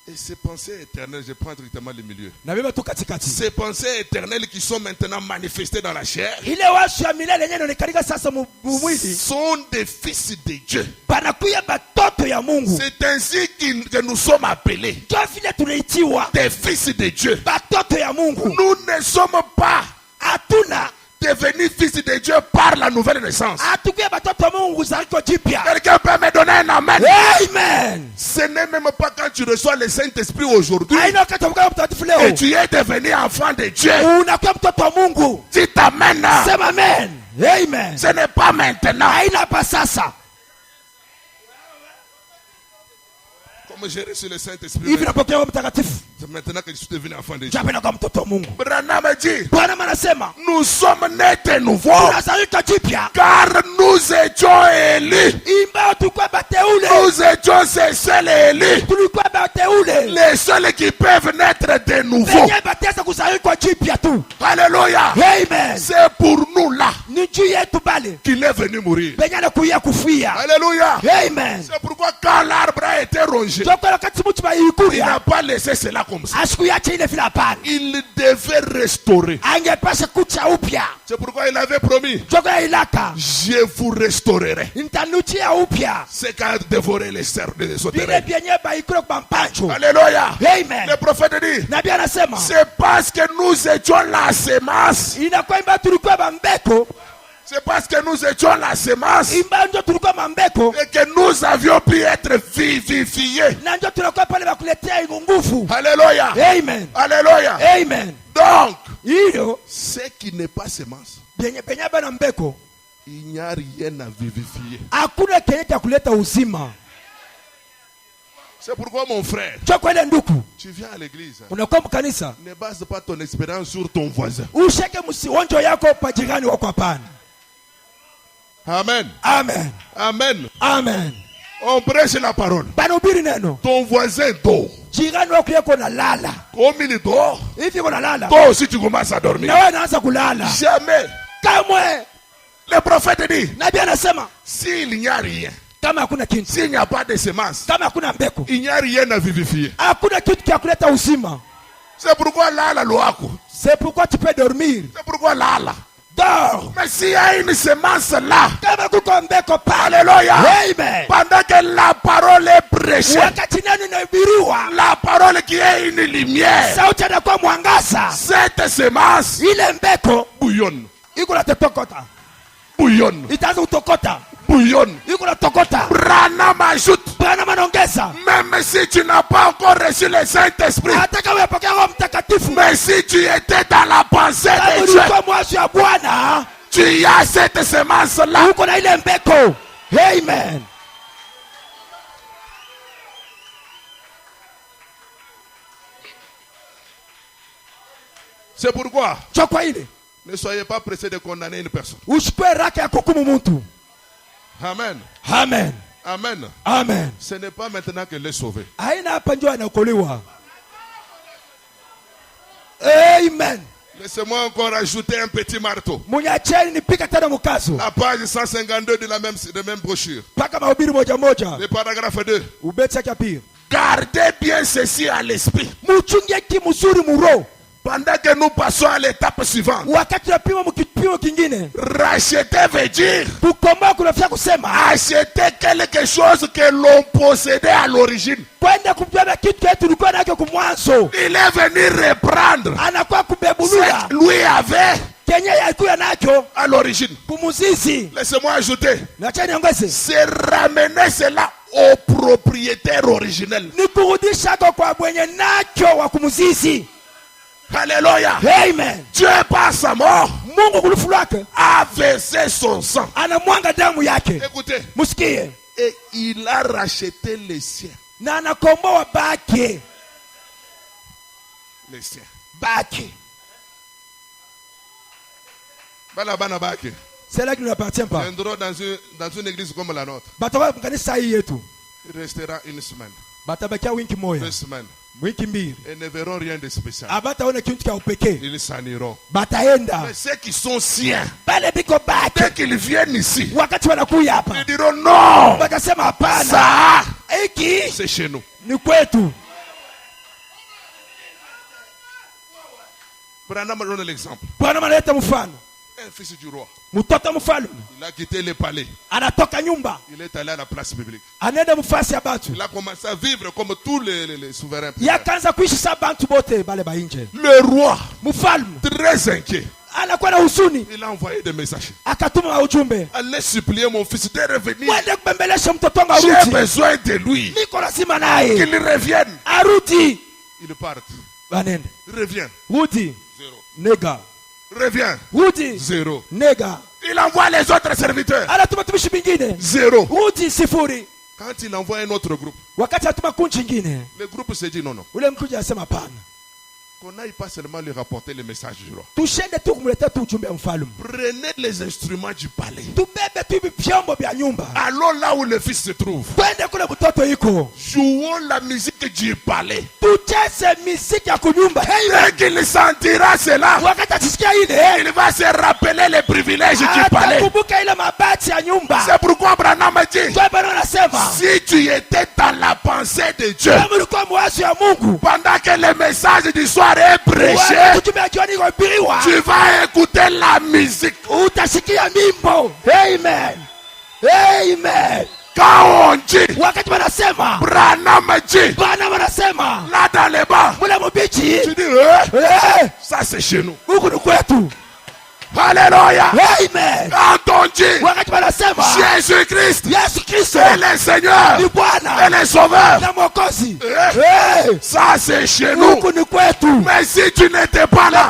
Et ces pensées éternelles, je prends directement le milieu. Na beba tu katikati. Ces pensées éternelles qui sont maintenant manifestées dans la chair Ile wasu ya milele yenyewe inaonekana sasa mwili. sont des fils de Dieu. Panakuya batoto ya Mungu. C'est ainsi que nous sommes appelés. Ndio vile tunaitiwa Des fils de Dieu. batoto ya Mungu. Nous ne sommes pas Hatuna devenus fils de Dieu par la nouvelle naissance. hatukuya batoto ya Mungu zariko jipya. Quelqu'un peut me donner un amen? Amen. Ce n'est même pas quand tu reçois le Saint-Esprit aujourd'hui Aina wakati mkao mtakatifu que leo. tu es devenu enfant de Dieu. Unakuwa mtoto wa Mungu. Dis amen. Sema amen. Amen. Ce n'est pas maintenant. Haina hapa sasa. Comme j'ai reçu le Saint-Esprit, Hivi napokea Roho Mtakatifu. c'est maintenant que je suis devenu enfant de Dieu. Japo inakuwa mtoto wa Mungu. Branham dit, Bwana anasema nous sommes nés de nouveau tunazalika jipya. car nous étions élus. Imbao tulikuwa bateule. Nous étions ces seuls élus. Tulikuwa bateule. Les seuls qui peuvent naître de nouveau. Benye bateza kuzalika jipya tu. Alléluia. Amen. C'est pour nous là Ni juu yetu bale. qu'il est venu mourir. Benye anakuya kufia. Alléluia. Amen. C'est pourquoi quand l'arbre a été rongé, Joko wakati mtu il n'a bayikuya. pas laissé cela comme ça. Asikuyache ile vile hapana. Il devait restaurer. Angepasha kucha upya. C'est pourquoi il avait promis, Joko ya ilaka. je vous restaurerai Nitanuchia upya. ce qu'a dévoré les cerfs de Vile Soterre. vyenye baikule kwa mpancho. Alléluia. Amen. Le prophète dit, Nabii anasema c'est parce que nous étions la semence. inakuwa imba tulikuwa mambeko. C'est parce que nous étions la semence Imba ndio tulikuwa mambeko. et que nous avions pu être vivifiés. Na ndio tunakuwa pale bakuletea nguvu. Alléluia. Amen. Alléluia. Amen. Donc, Hiyo ce qui n'est pas semence, benye bana mbeko il n'y a rien à vivifier. Hakuna kenye cha kuleta uzima. C'est pourquoi mon frère, tu viens à l'église. Ne base pas ton expérience sur ton voisin. Amen. Amen. Amen. Amen. On prêche la parole. Ton voisin dort. Comme il dort, toi aussi tu commences à dormir. Jamais. Le prophète dit, s'il n'y a rien, s'il n'y a pas de semences, il n'y a rien à vivifier. C'est pourquoi là, la loi. C'est pourquoi tu peux dormir. C'est pourquoi là. Dors. Mais s'il y a une semence là, alléluia. Amen. Pendant que la parole est prêchée, la parole qui est une lumière, cette semence bouillonne. Bouillonne. Bouillonne. Branham ajoute. Même si tu n'as pas encore reçu le Saint-Esprit, mais si tu étais dans la pensée de Dieu, tu as cette semence-là. Amen. C'est pourquoi ne soyez pas pressés de condamner une personne. Amen. Amen. Amen. Amen. Ce n'est pas maintenant qu'elle est sauvée. Amen. Laissez-moi encore ajouter un petit marteau. La page 152 de la même brochure. Le paragraphe 2. Gardez bien ceci à l'esprit. Pendant que nous passons à l'étape suivante. Racheter veut dire acheter quelque chose que l'on possédait à l'origine. Il est venu reprendre ce que lui avait à l'origine. Laissez-moi ajouter. C'est ramener cela au propriétaire originel. Alléluia. Amen. Dieu par sa mort a versé son sang. Écoutez. Et il a racheté les siens. Les siens. C'est là qui ne appartient pas. Dans une église comme la nôtre, il restera une semaine. 2 semaines. Et ne verront rien de spécial. Ils s'en iront. Mais ceux qui sont siens, dès qu'ils viennent ici, ils diront non, ça c'est chez nous. Branham donne l'exemple. Un fils du roi. Il a quitté le palais. Il est allé à la place publique. Il a commencé à vivre comme tous les souverains. Le roi, très inquiet, il a envoyé des messages. Allez supplier mon fils de revenir. J'ai besoin de lui. Qu'il revienne. Il part. Revient. 0. Revient. 0. Il envoie les autres serviteurs. 0. Quand il envoie un autre groupe, le groupe se dit non. Qu'on n'aille pas seulement lui rapporter le message du roi. Prenez les instruments du palais. Allons là où le fils se trouve. Jouons la musique du palais. Dès qu'il sentira cela, il va se rappeler les privilèges du palais. C'est pourquoi Branham dit, si tu étais dans la pensée de Dieu, pendant que le message du soir est prêché, tu vas écouter la musique. Amen. Amen. Quand on dit, Branham dit, là dans les bas, tu dis, ça c'est chez nous. Alléluia. Amen. Quand on dit Jésus-Christ est le Seigneur et le Sauveur, ça c'est chez nous. Mais si tu n'étais pas là,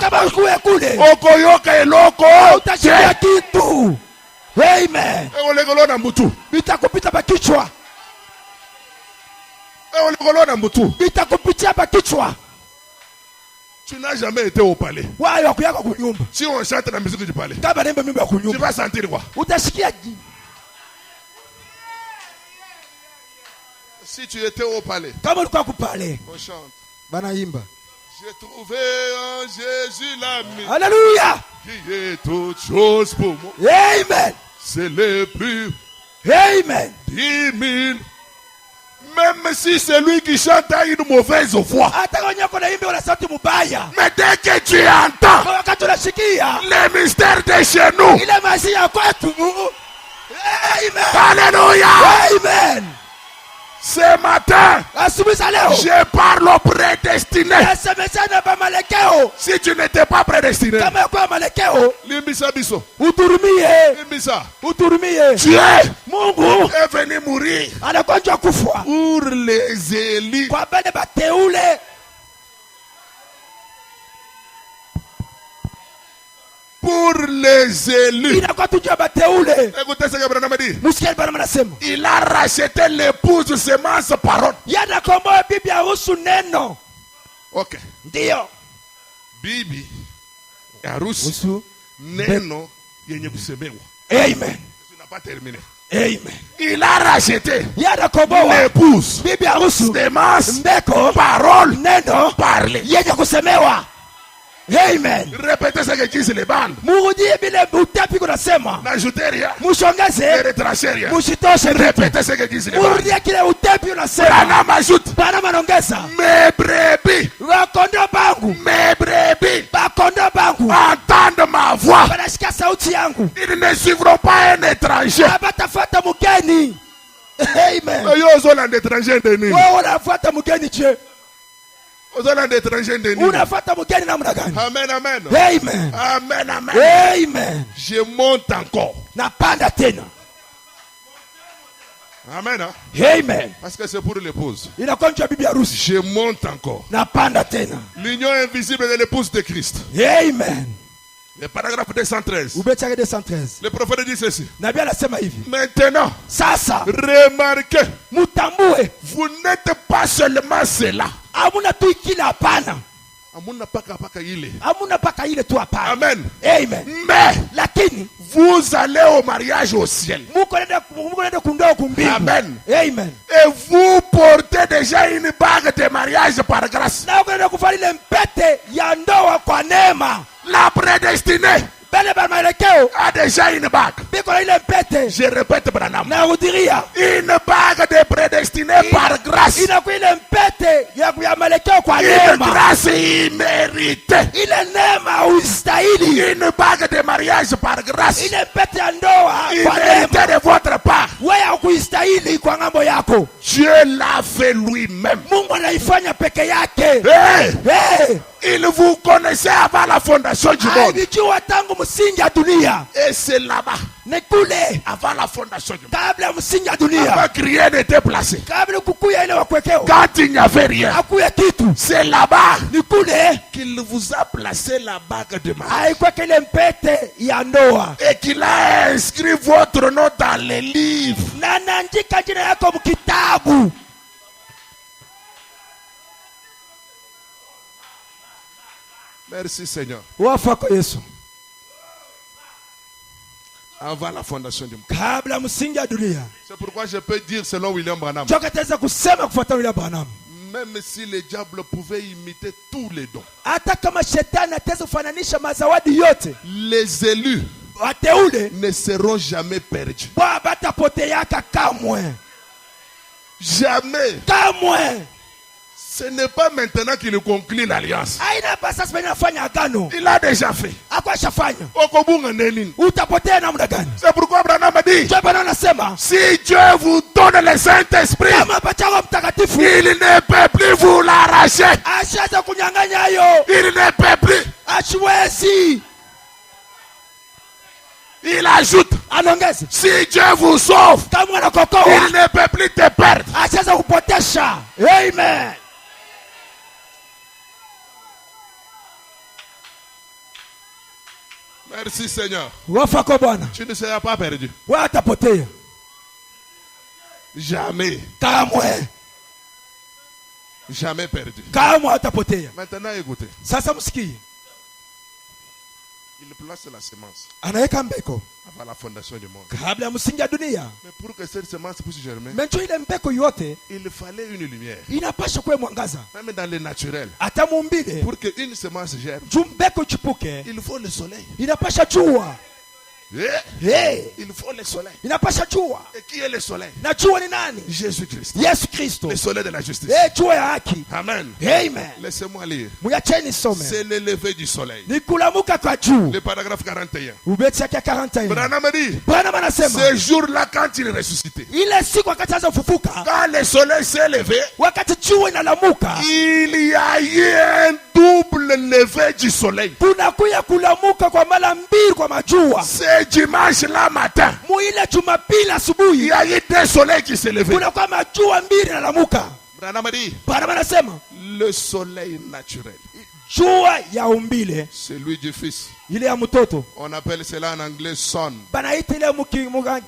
Okoyoka et Loko, Amen. Bitakupita pa kichwa. Bitakupitia pa kichwa. Tu n'as jamais été au palais. Si on chante la musique du palais, tu vas sentir quoi? Si tu étais au palais, on chante. J'ai trouvé en Jésus l'ami. Alléluia. Qui est toute chose pour moi. Amen. C'est le plus. Amen. 10 000. Même si c'est lui qui chante à une mauvaise voix. Mais dès que tu entends les mystères de chez nous. Alléluia. Amen. Ce matin, je parle aux prédestinés. Si tu n'étais pas prédestiné, Dieu est venu mourir pour les élus. Pour les élus. Écoutez ce que Branham dit. Il a racheté l'épouse semence parole. Ok. Bibi harusi neno yenye kusemewa. Amen. Tu n'as pas terminé. Amen. Il a racheté l'épouse semence parole neno parler. Amen. Répétez ce que disent les bandes. N'ajoutez rien. Ne retracez rien. Répétez ce que disent les bandes. Branham ajoute. Mes brebis. Mes brebis. Entendent ma voix. Ils ne suivront pas un étranger. Amen. Un étranger de nous. Amen, amen. Amen. Amen, amen. Amen. Je monte encore. Amen. Amen. Parce que c'est pour l'épouse. Je monte encore. L'union invisible de l'épouse de Christ. Amen. Le paragraphe 213. 213. Le prophète dit ceci. Maintenant, remarquez, vous n'êtes pas seulement cela. Amen. Amen. Mais vous allez au mariage au ciel. Amen. Amen. Et vous portez déjà une bague de mariage par grâce. La prédestinée a déjà une bague. Je répète, Branham. Une bague de prédestinée par grâce. Une grâce imméritée. Une bague de mariage par grâce. Imméritée de votre part. Dieu l'a fait lui-même. Hey. Il vous connaissait avant la fondation du monde. Et c'est là-bas, avant la fondation du monde, avant que rien n'était placé, quand il n'y avait rien, c'est là-bas qu'il vous a placé la bague de mariage et qu'il a inscrit votre nom dans les livres. Merci Seigneur. Avant la fondation du monde. C'est pourquoi je peux dire selon William Branham. Même si le diable pouvait imiter tous les dons, les élus ne seront jamais perdus. Jamais. Ce n'est pas maintenant qu'il conclut l'alliance. Il a déjà fait. C'est pourquoi Branham a dit, si Dieu vous donne le Saint-Esprit, il ne peut plus vous l'arracher. Il ne peut plus. Il ajoute, si Dieu vous sauve, il ne peut plus te perdre. Amen. Merci Seigneur. Wafa kwa Bwana. Tu ne seras pas perdu. Wewe hatapotea. Jamais. Kamwe. Jamais perdu. Kamwe hatapotea. Maintenant écoutez. Sasa msikie. Il place la semence Anaweka mbeko avant la fondation du monde. kabla ya msingi ya dunia. Mais pour que cette semence puisse germer, Menjo ile mbeko yote il fallait une lumière. inapasha kuwe mwangaza. Même dans le naturel. Hata muumbile. Pour que une semence germe, Juu mbeko chipuke. il faut le soleil. Inapasha jua. Hey. Il faut le soleil. Inapasha jua. Et qui est le soleil? Na jua ni nani? Jésus-Christ. Yesu Kristo. Le soleil de la justice. Jua ya haki. Amen. Amen. Laissez-moi lire. Muyacheni some. C'est le lever du soleil. Ni kulamuka kwa juu. Le paragraphe 41. Ubeti yake 41. Branham dit, Bwana anasema ce jour-là quand il est ressuscité, ile siku wakati anza kufufuka, quand le soleil s'est levé, wakati jua inalamuka, il y a eu un double lever du soleil. kunakuya kulamuka kwa mara mbili kwa majua. Ce dimanche-là matin, Muile Jumapili il asubuhi y a eu deux soleils qui s'est levé. kuna kwa majua mbili inalamuka. Branham dit, Bwana anasema le soleil naturel, jua ya umbile celui du fils. ile ya mtoto On appelle cela en anglais sun. banaita ile Alléluia.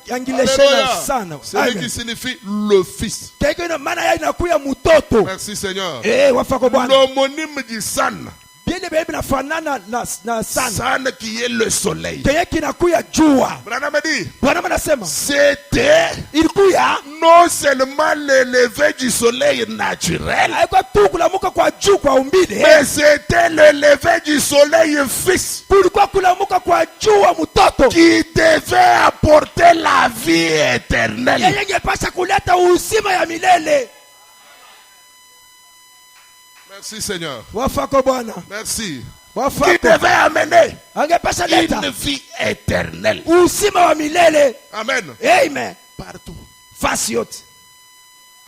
mukingileshana sana. Celui qui signifie le fils. Keko ina maana ya inakuya mtoto. Merci Seigneur. Wafa kwa Bwana. L'homonyme du sun. Bien bebe binafanana na sana. Sun qui est le soleil. Keye kinakuya jua. Branham dit, Bwana anasema c'était ilikuya non seulement le lever du soleil naturel, haikuwa tu kulamuka kwa juu kwa umbile, mais c'était le lever du soleil fils kulikuwa kulamuka kwa juu wa mtoto qui devait apporter la vie éternelle. yeye ingepasha kuleta uzima ya milele. Merci Seigneur. Wafa kwa Bwana. Merci. Wafa Qui kwa devait amener angepasha leta une vie éternelle. uzima wa milele. Amen. Amen. Partout. Fasi yote.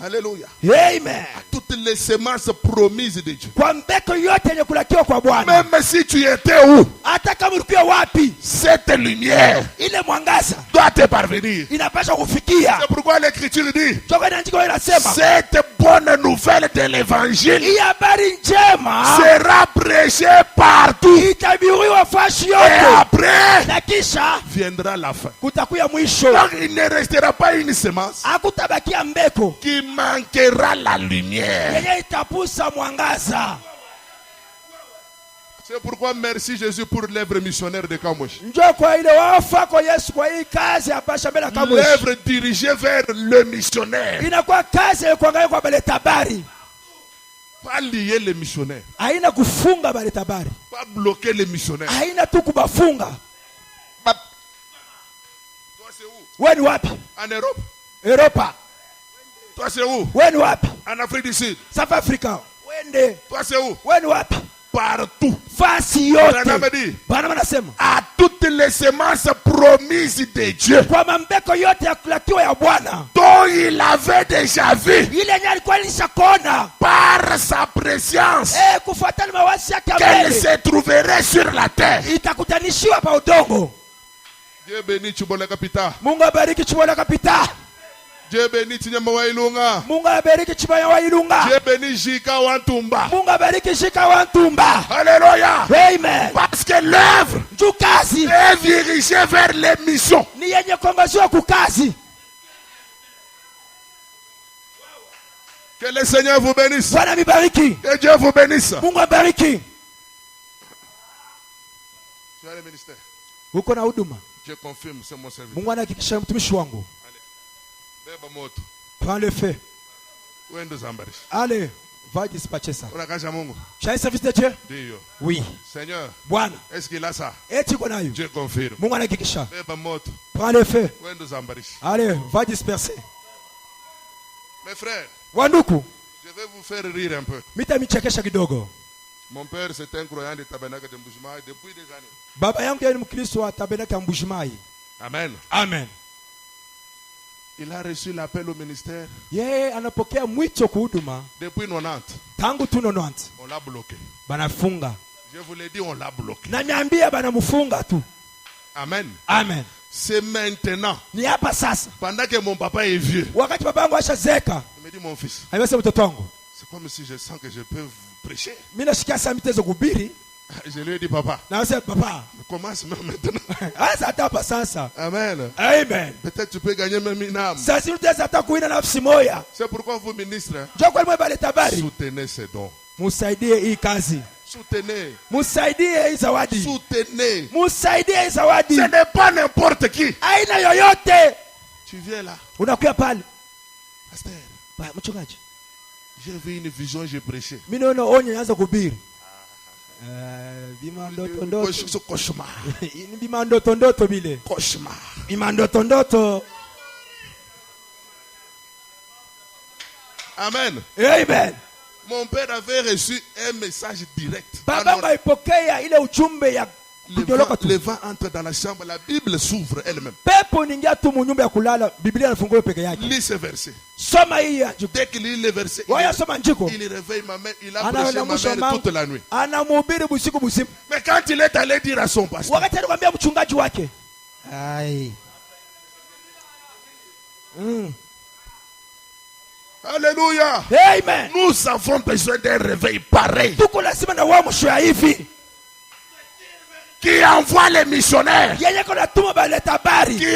Alléluia. Amen. Toutes les semences promises de Dieu. Kwa mbeko yote yenye kulakiwa kwa Bwana. Même si tu étais où, Hata kama ulikuwa wapi, cette lumière ile mwangaza doit te parvenir. inapaswa kufikia. C'est pourquoi l'écriture dit, Toka inaandiko inasema cette bonne nouvelle de l'évangile hii habari njema sera prêchée partout. itabiriwa fashi Et yote, après, na kisha viendra la fin. kutakuya mwisho. Donc il ne restera pas une semence Hakutabakia mbeko qui manquera la lumière. yenye itapusa mwangaza. C'est pourquoi merci Jésus pour l'œuvre missionnaire de Kamouche. Njoo kwa ile wafa kwa Yesu kwa hii kazi apasha mbele kama L'œuvre dirigée vers le missionnaire. inakuwa kazi ya kuangalia kwa baleta habari, Pas lier les missionnaires. haina kufunga baleta habari, Pas bloquer les missionnaires. haina tu kubafunga. Toi c'est où? Wewe ni wapi? En Europe. Europa. Toi c'est où? Wewe ni wapi? En Afrique du Sud. South Africa. Wende. Toi c'est où? Wewe ni wapi? Partout. Fasi Branham yote. dit, Bwana anasema à toutes les semences promises de Dieu, kwa mambeko yote ya kulakiwa ya Bwana dont il avait déjà vu ile yenye alikuwa alishakuona par sa présence kufuatana mawazi yake ya qu'elle mbele se trouverait sur la terre. itakutanishiwa pa udongo. Dieu bénit Chubola Kapita. Mungu abariki Chibola Kapita. Dieu bénit Tinyama Wailunga. Mungu abariki Chibaya wa Ilunga. Dieu bénit Jika Wantumba. Mungu abariki Shika wa Ntumba. Alléluia. Amen. Parce que l'œuvre Juu kazi est dirigée vers les missions. ni yenye kuongoziwa kukazi. Que le Seigneur vous bénisse. Bwana mibariki. Que Dieu vous bénisse. Mungu abariki. Tu as le ministère. Uko na huduma. Je confirme, c'est mon service. Mungu anahakikisha mtumishi wangu. Beba moto. Prends le feu. Wendo Zambarish. Allez, va dispatcher ça. Unakaja Mungu. Chai service de Dieu? Ndiyo. Oui. Seigneur, Bwana, est-ce qu'il a ça? eti uko nayo. Je confirme. Mungu anahakikisha. Beba moto. Prends le feu. Wendo Zambarish. Allez, va disperser. Mes frères, Wanduku, je vais vous faire rire un peu. mitamichekesha kidogo. Mon père, c'est un croyant du tabernacle de Mbujimayi depuis des années. Baba yangu yeye ni Mkristo wa tabernacle ya Mbujimayi. Amen. Amen. Il a reçu l'appel au ministère Yeye anapokea mwito kuhuduma depuis 90. tangu tu 90. On l'a bloqué. Banafunga. Je vous l'ai dit, on l'a bloqué. Na niambia banamufunga tu. Amen. Amen. C'est maintenant, Ni hapa sasa. pendant que mon papa est vieux, Wakati baba yangu ashazeka, il me dit, mon fils, amesema mtoto wangu, c'est comme si je sens que je peux vous prêcher. mimi nashikia saa mitezo kuhubiri. Je lui ai dit, papa. Papa. Commence même maintenant. Amen. Amen. Peut-être tu peux gagner même une âme. C'est pourquoi vous, ministres, soutenez ces dons. Soutenez. Soutenez. Ce n'est pas n'importe qui. Tu viens là. Pasteur, j'ai vu une vision, j'ai prêché. Cauchemar. Amen. Amen. Mon père avait reçu un message direct. Le vent entre dans la chambre, la Bible s'ouvre elle-même. Lis ce verset. Dès qu'il lit le verset, il réveille ma mère, il a prêché ma mère toute la nuit. Mais quand il est allé dire à son pasteur, alléluia. Amen. Nous avons besoin d'un réveil pareil. Qui envoie les missionnaires. Qui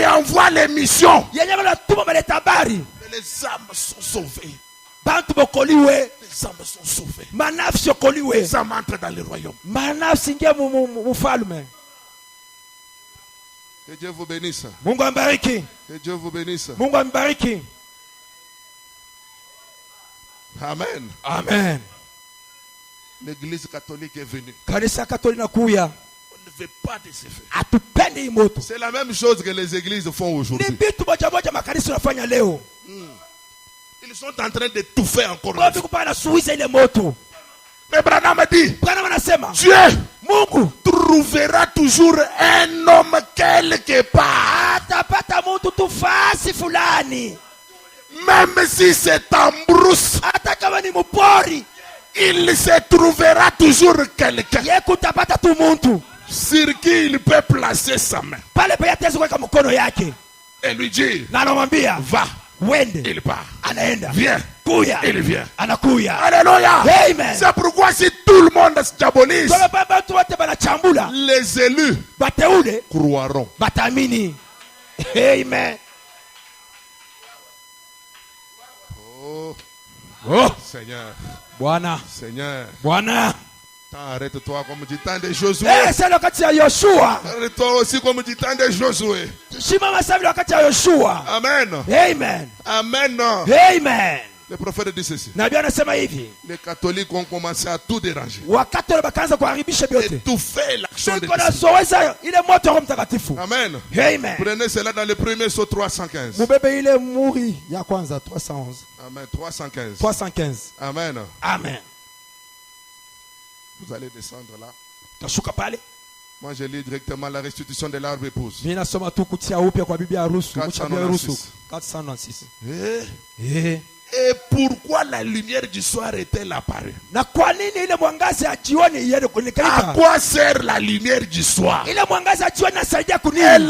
envoie les missions. Et les âmes sont sauvées. Les âmes sont sauvées. Les âmes entrent dans le royaume. Que Dieu vous bénisse. Que Dieu vous bénisse. Amen. Amen. L'église catholique est venue. On ne veut pas de ces faits. C'est la même chose que les églises font aujourd'hui. Ils sont en train de tout faire encore. Mais Branham dit, Dieu trouvera toujours un homme quelque part. Même si c'est en brousse, il se trouvera toujours quelqu'un sur qui il peut placer sa main et lui dire, va. Il part. Viens. Il vient. Alléluia. C'est pourquoi si tout le monde se diabolise, les élus croiront. Amen. Oh, Seigneur. Seigneur. Arrête-toi comme du temps de Josué. Arrête-toi aussi comme du temps de Josué. Amen. Amen. Amen. Amen. Le prophète dit ceci. Les catholiques ont commencé à tout déranger. Et tout fait l'action de Dieu. Amen. Amen. Prenez cela dans le premier saut 315. Amen. 315. Amen. Amen. Vous allez descendre là. Tashuka pale. Moi je lis directement la restitution de l'arbre épouse. 496. Et pourquoi la lumière du soir est-elle apparue? À quoi sert la lumière du soir? Elle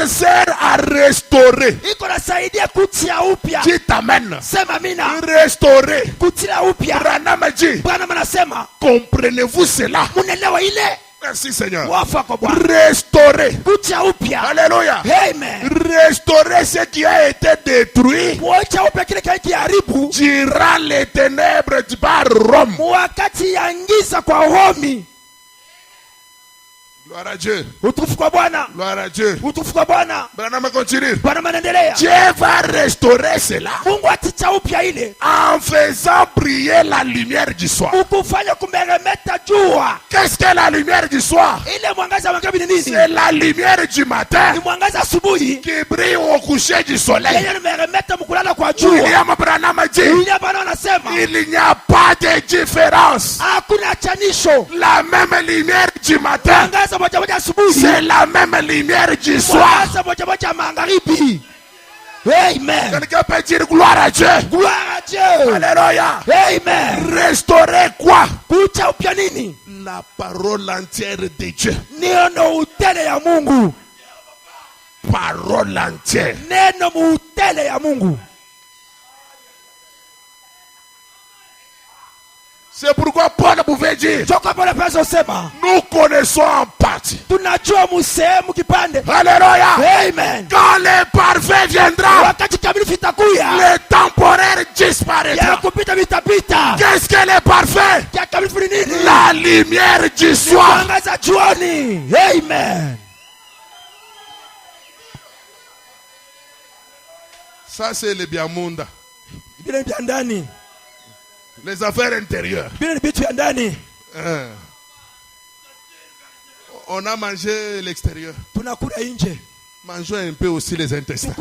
sert à restaurer. Dites amen. Restaurer. Branham dit, comprenez-vous cela? Merci Seigneur. Restaurer. Alléluia. Amen. Restaurer ce qui a été détruit durant les ténèbres du bar Rome. Gloire à Dieu. Gloire à Dieu. Branham continue. Dieu va restaurer cela en faisant briller la lumière du soir. Qu'est-ce que la lumière du soir? C'est la lumière du matin qui brille au coucher du soleil. William Branham dit, il n'y a pas de différence. La même lumière du matin, c'est la même lumière du soir. Amen. Quelqu'un peut dire gloire à Dieu. Gloire à Dieu. Alléluia. Amen. Restaurer quoi? La parole entière de Dieu. Parole entière. C'est pourquoi Paul pouvait dire, nous connaissons en partie. Alléluia. Amen. Quand le parfait viendra, le temporaire disparaîtra. Qu'est-ce que le parfait? La lumière du soir. Amen. Ça c'est le biamunda. Les affaires intérieures. On a mangé l'extérieur. Mangeons un peu aussi les intestins.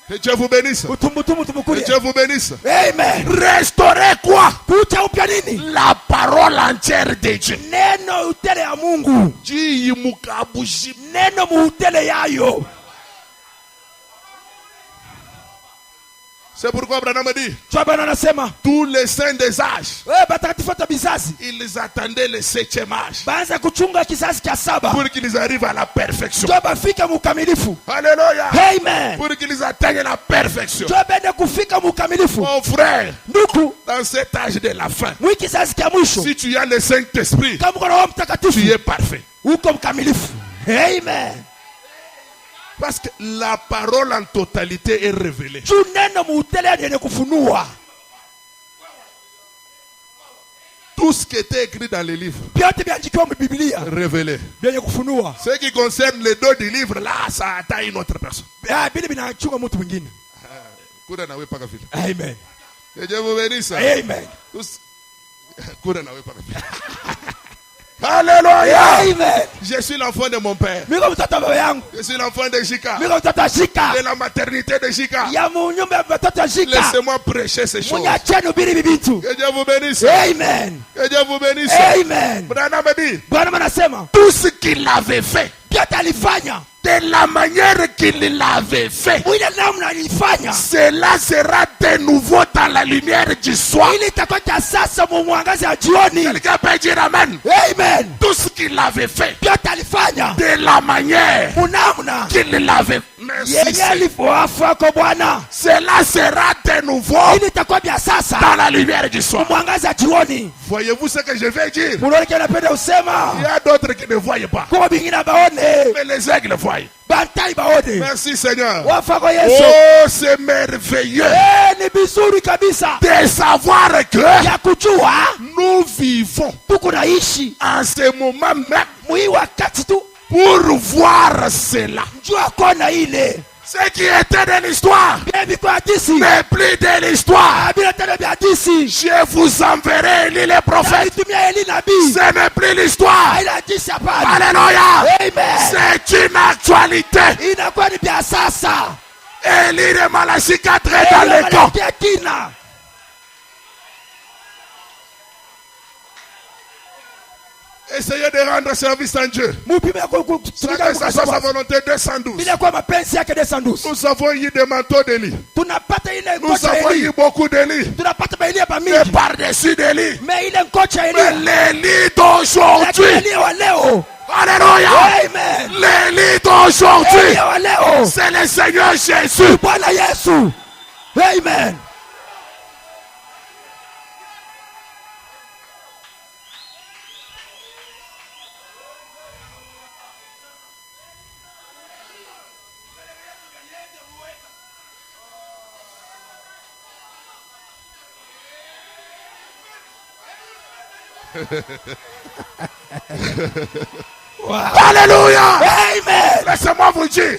Que Dieu vous bénisse. Que Dieu vous bénisse. Amen. Restaurer quoi? La parole entière de Dieu. C'est pourquoi Branham dit, tous les saints des âges, ils attendaient le 7e âge pour qu'ils arrivent à la perfection. Alléluia. Amen. Pour qu'ils atteignent la perfection. Mon frère, dans cet âge de la fin, si tu as le Saint-Esprit, tu es parfait. Amen. Parce que la parole en totalité est révélée. Tout ce qui était écrit dans les livres, révélé. Ce qui concerne les deux du livre, là, ça atteint une autre personne. Amen. Que Dieu vous bénisse. Amen. Alléluia. Amen. Je suis l'enfant de mon père. Je suis l'enfant de Jika. De la maternité de Jika. Laissez-moi prêcher ces choses. Que Dieu vous bénisse. Amen. Que Dieu vous bénisse. Amen. Branham dit, tout ce qu'il avait fait, de la manière qu'il l'avait fait, cela sera de nouveau dans la lumière du soir. Quelqu'un peut dire amen. Amen. Tout ce qu'il avait fait, de la manière qu'il l'avait fait, cela sera de nouveau dans la lumière du soir. Voyez-vous ce que je vais dire? Il y a d'autres qui ne voient pas, mais les aigles voient. Merci Seigneur. Oh, c'est merveilleux de savoir que nous vivons en ce moment même pour voir cela. Ce qui était de l'histoire n'est plus de l'histoire. Je vous enverrai Élie le prophète. Ce n'est plus l'histoire. Alléluia. C'est une actualité. Élie de Malachie 4 est dans le camp. Essayez de rendre service à Dieu. Ça soit sa volonté 212. Nous avons eu des manteaux d'Élie. Nous avons eu beaucoup d'Élie. Mais par-dessus d'Élie. Mais l'Élie d'aujourd'hui. Alléluia. L'Élie d'aujourd'hui, c'est le Seigneur Jésus. Amen. Wow. Alléluia. Amen. Laissez-moi vous dire,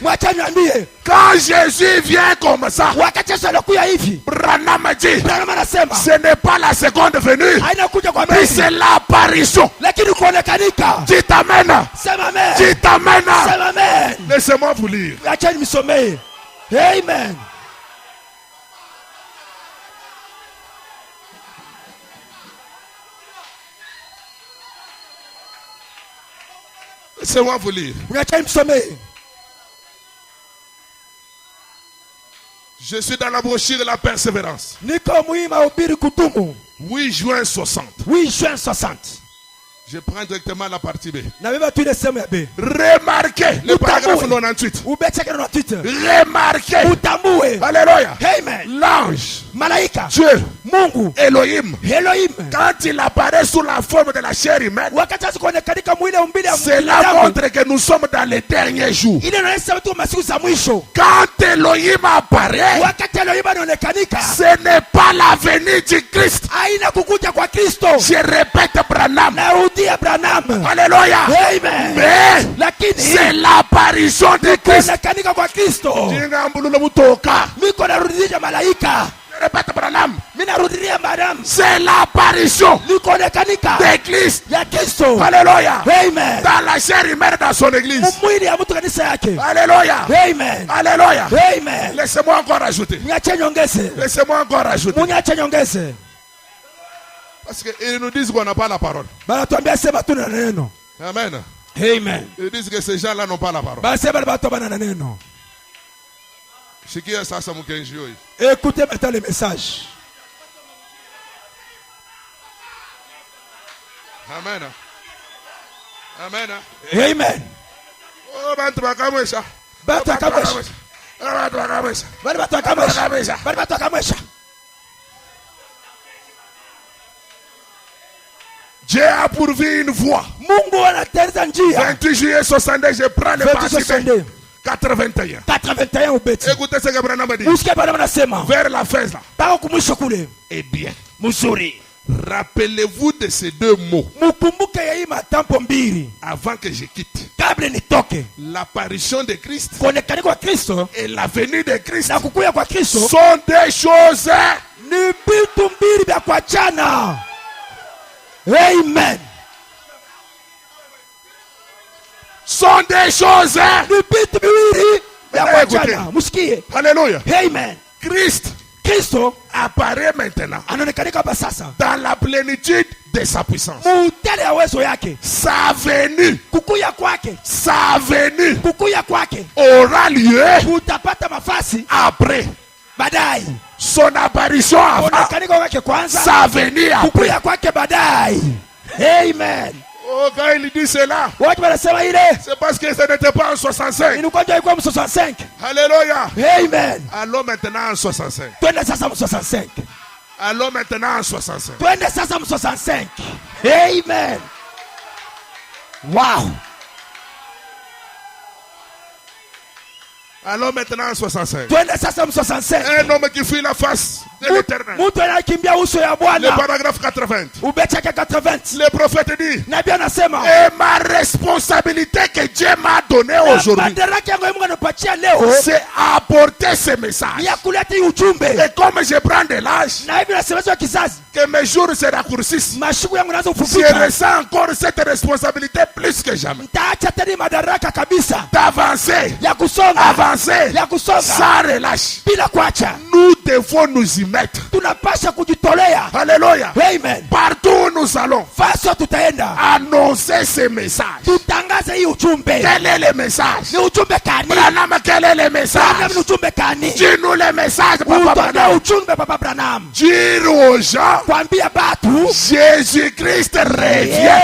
quand Jésus vient comme ça, Branham dit, ce n'est pas la seconde venue, mais c'est l'apparition. Dites amen. Dites amen. Laissez-moi vous lire. Amen. Laissez-moi vous lire. Je suis dans la brochure de la persévérance. 8 juin 60. Je prends directement la partie B. Remarquez Remarquez le paragraphe 98. Remarquez. Alléluia. Amen. L'ange, Malaika. Dieu, Mungu. Elohim, Elohim. quand il apparaît sous la forme de la chair humaine, cela montre que nous sommes dans les derniers jours. Quand Elohim apparaît, ce n'est pas la venue du Christ. Je répète, Branham. Alléluia. Amen. Mais c'est l'apparition de Christ. Répète, Branham. C'est l'apparition de Christ. Alléluia. Amen. Dans la chair humaine, dans son église. Alléluia. Amen. Alléluia. Amen. Laissez-moi encore ajouter. Laissez-moi encore ajouter. Parce qu'ils nous disent qu'on n'a pas la parole. Amen. Amen. Ils disent que ces gens-là n'ont pas la parole. Écoutez maintenant le message. Amen. Amen. Amen. Oh, bantu bakamwesha. Bantu bakamwesha. Dieu a pourvu une voie. Mungu anatenza njia. 28 juillet 62, je prends le parti 81. Écoutez ce que Branham dit. Vers la fin là. Eh bien, rappelez-vous de ces deux mots. Avant que je quitte. L'apparition de Christ et la venue de Christ sont des choses. Amen. Sont des choses. Alléluia. Amen. Christ apparaît maintenant dans la plénitude de sa puissance. Sa venue aura lieu après son apparition avant sa venue après. Amen. Oh, quand il dit cela, c'est parce que ce n'était pas en 65. Alléluia. Amen. Allons maintenant en 65. Allons maintenant en 65. Amen. Wow. Allons maintenant en 65. Un homme qui fuit la face de l'Éternel. Le paragraphe 80. Le prophète dit, et ma responsabilité que Dieu m'a donnée aujourd'hui, c'est apporter ce message. Et comme je prends de l'âge, que mes jours se raccourcissent, je ressens encore cette responsabilité plus que jamais. D'avancer, sans relâche. Nous devons nous y mettre. Alléluia. Amen. Partout où nous allons, annoncer ce message. Quel est le message? Branham, quel est le message? Dis-nous le message, Papa Branham. Dire aux gens, Jésus-Christ revient.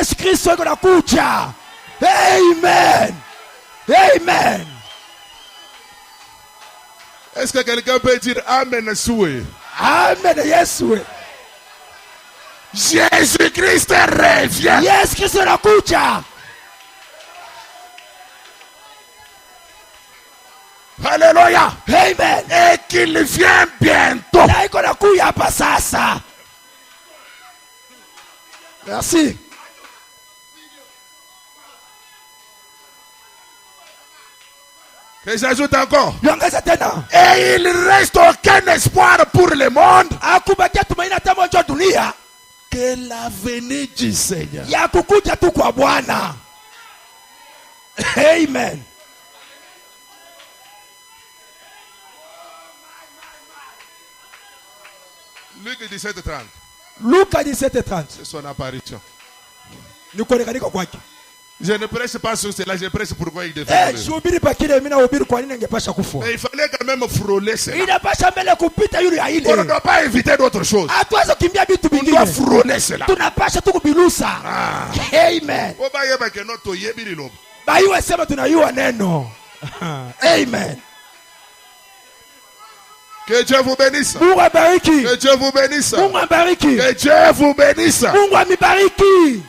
Amen. Amen. Est-ce que quelqu'un peut dire Amen souhait? Amen, yes. Jésus-Christ revient. Yes, Christ anakuja. Alléluia. Amen. Et qu'il vient bientôt. Na iko nakuja hapa sasa. Merci. Et j'ajoute encore. Et il reste aucun espoir pour le monde que la venue du Seigneur. Amen. Luc 17:30. Luc 17:30. C'est son apparition. Je ne prêche pas sur cela, je prêche pourquoi il devait mourir. Mais il fallait quand même frôler cela. On ne doit pas éviter d'autres choses. On doit frôler cela. Amen. Baiwe sema tunayua neno. Amen. Que Dieu vous bénisse. Mungu abariki. Que Dieu vous bénisse. Mungu abariki. Que Dieu vous bénisse. Mungu amibariki.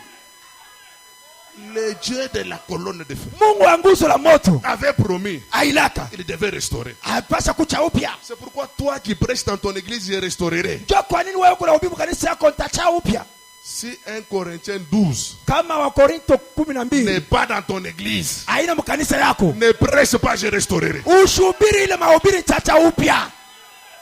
Le Dieu de la colonne de feu Mungu wa nguzo la moto avait promis ailaka il devait restaurer. apasha kucha upya. C'est pourquoi toi qui prêches dans ton église, je restaurerai. Ndio kwa nini wewe kuna ubibu kanisa yako nitacha upya? Si 1 Corinthiens 12 Kama wa Korinto n'est 12 pas dans ton église, aina mkanisa yako, ne prêche pas, je restaurerai. ushubiri ile mahubiri nitacha upya.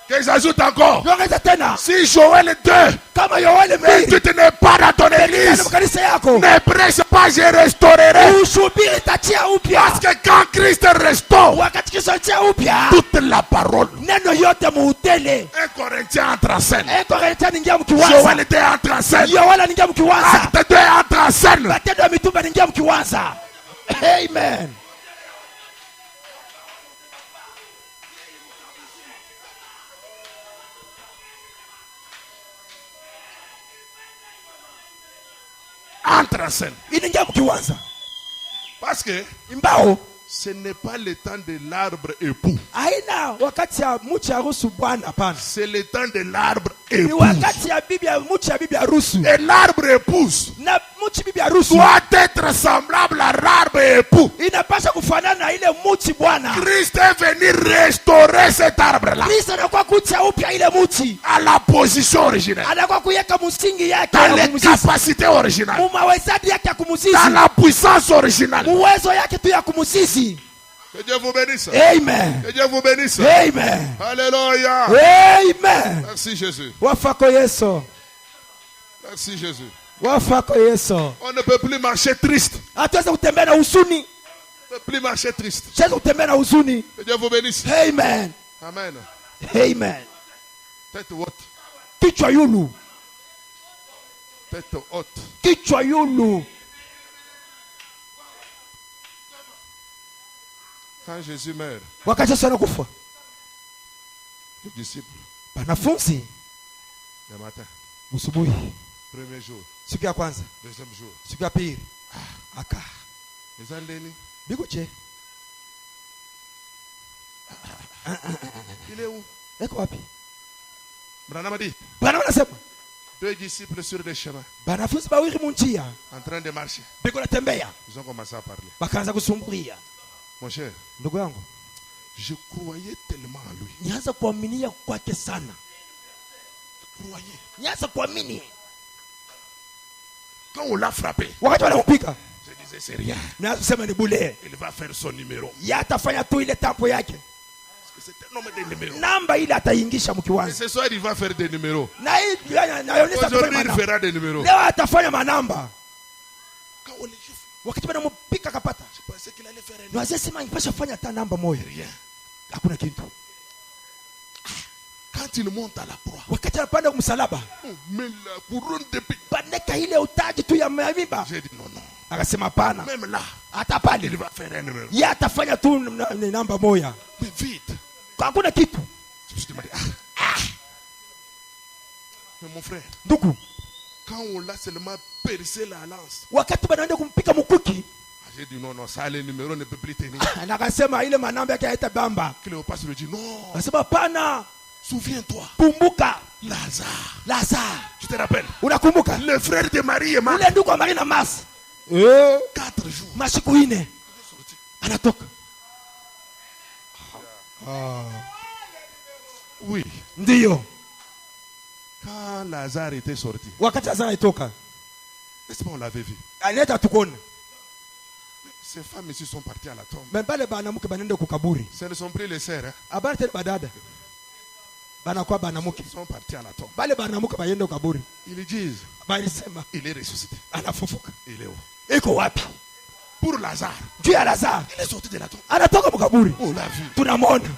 Que j'ajoute encore, Yongeza tena. si Joël 2, Kama Yoeli mais tu 2 n'es pas dans ton église, mkanisa yako, ne prêche pas, je restaurerai. ushubiri tachia upya. Parce que quand Christ restaure Wakati Kristo tia upya, toute la parole, neno yote muutele. 1 Corinthiens entre en scène, Korinto ningia mkiwaza. Joël 2 entre en scène, Yoeli ningia mkiwaza. Acte 2 entre en scène. Matendo ya mitume ningia mkiwaza. Amen. Entre en scène. Iningia mkiwaza. Parce que Imbao ce n'est pas le temps de l'arbre époux. haina wakati ya mchi harusu bwana, hapana. C'est le temps de l'arbre Ni époux. wakati ya mchi ya bibi harusu. Et l'arbre épouse Na mchi bibi harusu doit être semblable à l'arbre époux. inapaswa kufanana na ile mchi bwana. Christ est venu restaurer cet arbre-là Kristo anakuwa kutia upya ile mchi. à la position originelle, Anakuwa kuweka msingi yake dans ya les kumzizi. capacités originales, Mumawezaji yake ya kumzizi. dans la puissance originale. Uwezo yake tu ya kumzizi. Que Dieu vous bénisse. Amen. Que Dieu vous bénisse. Amen. Alléluia. Amen. Merci Jésus. Wafako Yesu. Merci Jésus. Wafako Yesu. On ne peut plus marcher triste. Hatuwezi kutembea na huzuni. On ne peut plus marcher triste. Siwezi kutembea na huzuni. Que Dieu vous bénisse. Amen. Amen. Amen. Tête haute. Kichwa yulu. Tête haute. Kichwa yulu. Quand Jésus meurt, Wakati Yesu anakufa, les disciples, wanafunzi le matin, usubuhi, premier jour, siku ya kwanza, deuxième jour, siku ya pili, aka les andénis, biko che, il est où? eko wapi? Branham a dit, Bwana anasema 2 disciples sur le chemin, banafunzi bawili munjia en train de marcher. biko natembea, Ils ont commencé à parler. bakaanza kusumbulia. Mon cher, Ndugu yangu, je croyais tellement en lui. nianza kuaminia kwake sana, Croyez. nianza kuamini. Quand on l'a frappé, Wakati wanampika, je disais c'est rien. nianza kusema ni bule, Il va faire son numéro. yatafanya tu ile tampo yake, Parce que c'est un homme de numéros. namba ile ataingisha Et mkiwanza, ce soir, il va faire des numéros. na hii naonyesha Aujourd'hui, atafanya il manamba. fera des numéros. Leo atafanya manamba. Quand on les gifle, Wakati wanampika kapata, je pensais qu'il allait faire un numéro. nawazia sema ingepasha fanya hata namba moja, Rien. hakuna kitu. Quand il monte à la croix, Wakati anapanda kumsalaba, on met la couronne d'épée. baneka ile utaji tu ya mimba, J'ai dit non, non. akasema hapana, Même là, hata il pale va faire un numéro. yeye atafanya tu namba moja, Mais vite. hakuna kitu. Je me dis, mais mon frère, Ndugu, quand on l'a seulement percé la lance, wakati banaenda kumpika mkuki, j'ai dit non, non, ça, les numéros ne peut plus tenir. na akasema ile manamba yake haita bamba, Cléopas lui dit non, akasema hapana, souviens-toi, kumbuka Lazare. Lazare, Tu te rappelles? unakumbuka Le frère de Marie et Marthe, ule ndugu wa Maria na Martha, 4 jours. masiku ine anatoka. Oui. Ndiyo, Quand Lazare était sorti, wakati Lazaro alitoka, n'est-ce pas, on l'avait vu. aleta tukona Ces femmes ici sont parties à la tombe. mbele banamuke banende kukaburi, Ce ne sont plus les sœurs, hein. abana tena badada banakuwa banamuke, Ils sont partis à la tombe. bale banamuke bayende kukaburi, Ils disent, balisema il est ressuscité. anafufuka. Il est où? Iko wapi? Pour Lazare, Juu ya Lazaro il est sorti de la tombe. anatoka mkaburi, On l'a vu. tunamwona.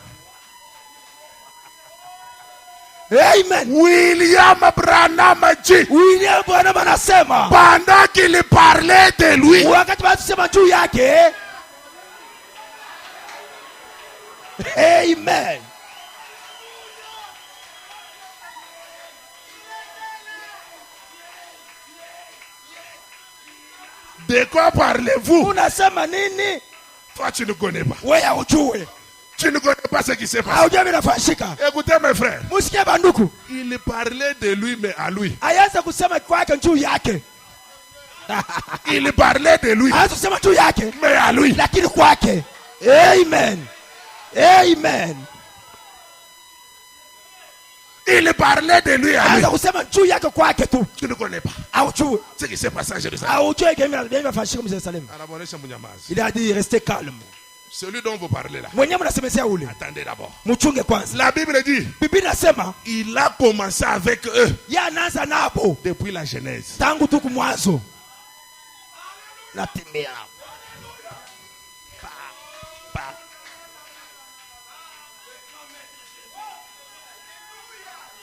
Amen. William Branham dit, William Branham anasema pendant qu'il parlait de lui, wakati wanasema juu yake, amen, De quoi parlez-vous? Unasema nini? Toi, tu ne connais pas. Wewe hujui. Tu ne connais pas ce qui s'est passé. Hujui vinafanyika. Écoutez mes frères. Msikie banduku. Il parlait de lui, mais à lui. Ayaanza kusema kwake juu yake. Il parlait de lui, Ayaanza kusema juu yake. mais à lui. Lakini kwake. Amen. Amen. Il parlait de lui à lui. Ayaanza kusema juu yake kwake tu. Tu ne connais pas Hujui. ce qui s'est passé à Jérusalem. Hujui kile vinafanyika Yerusalemu. Il a dit restez calme. Celui dont vous parlez là. Mwenye mnasemezea ule. Attendez d'abord. Mchunge kwanza. La Bible dit, Biblia inasema il a commencé avec eux yeye anaanza nabo depuis la Genèse. tangu tu kumwanzo. Natimia.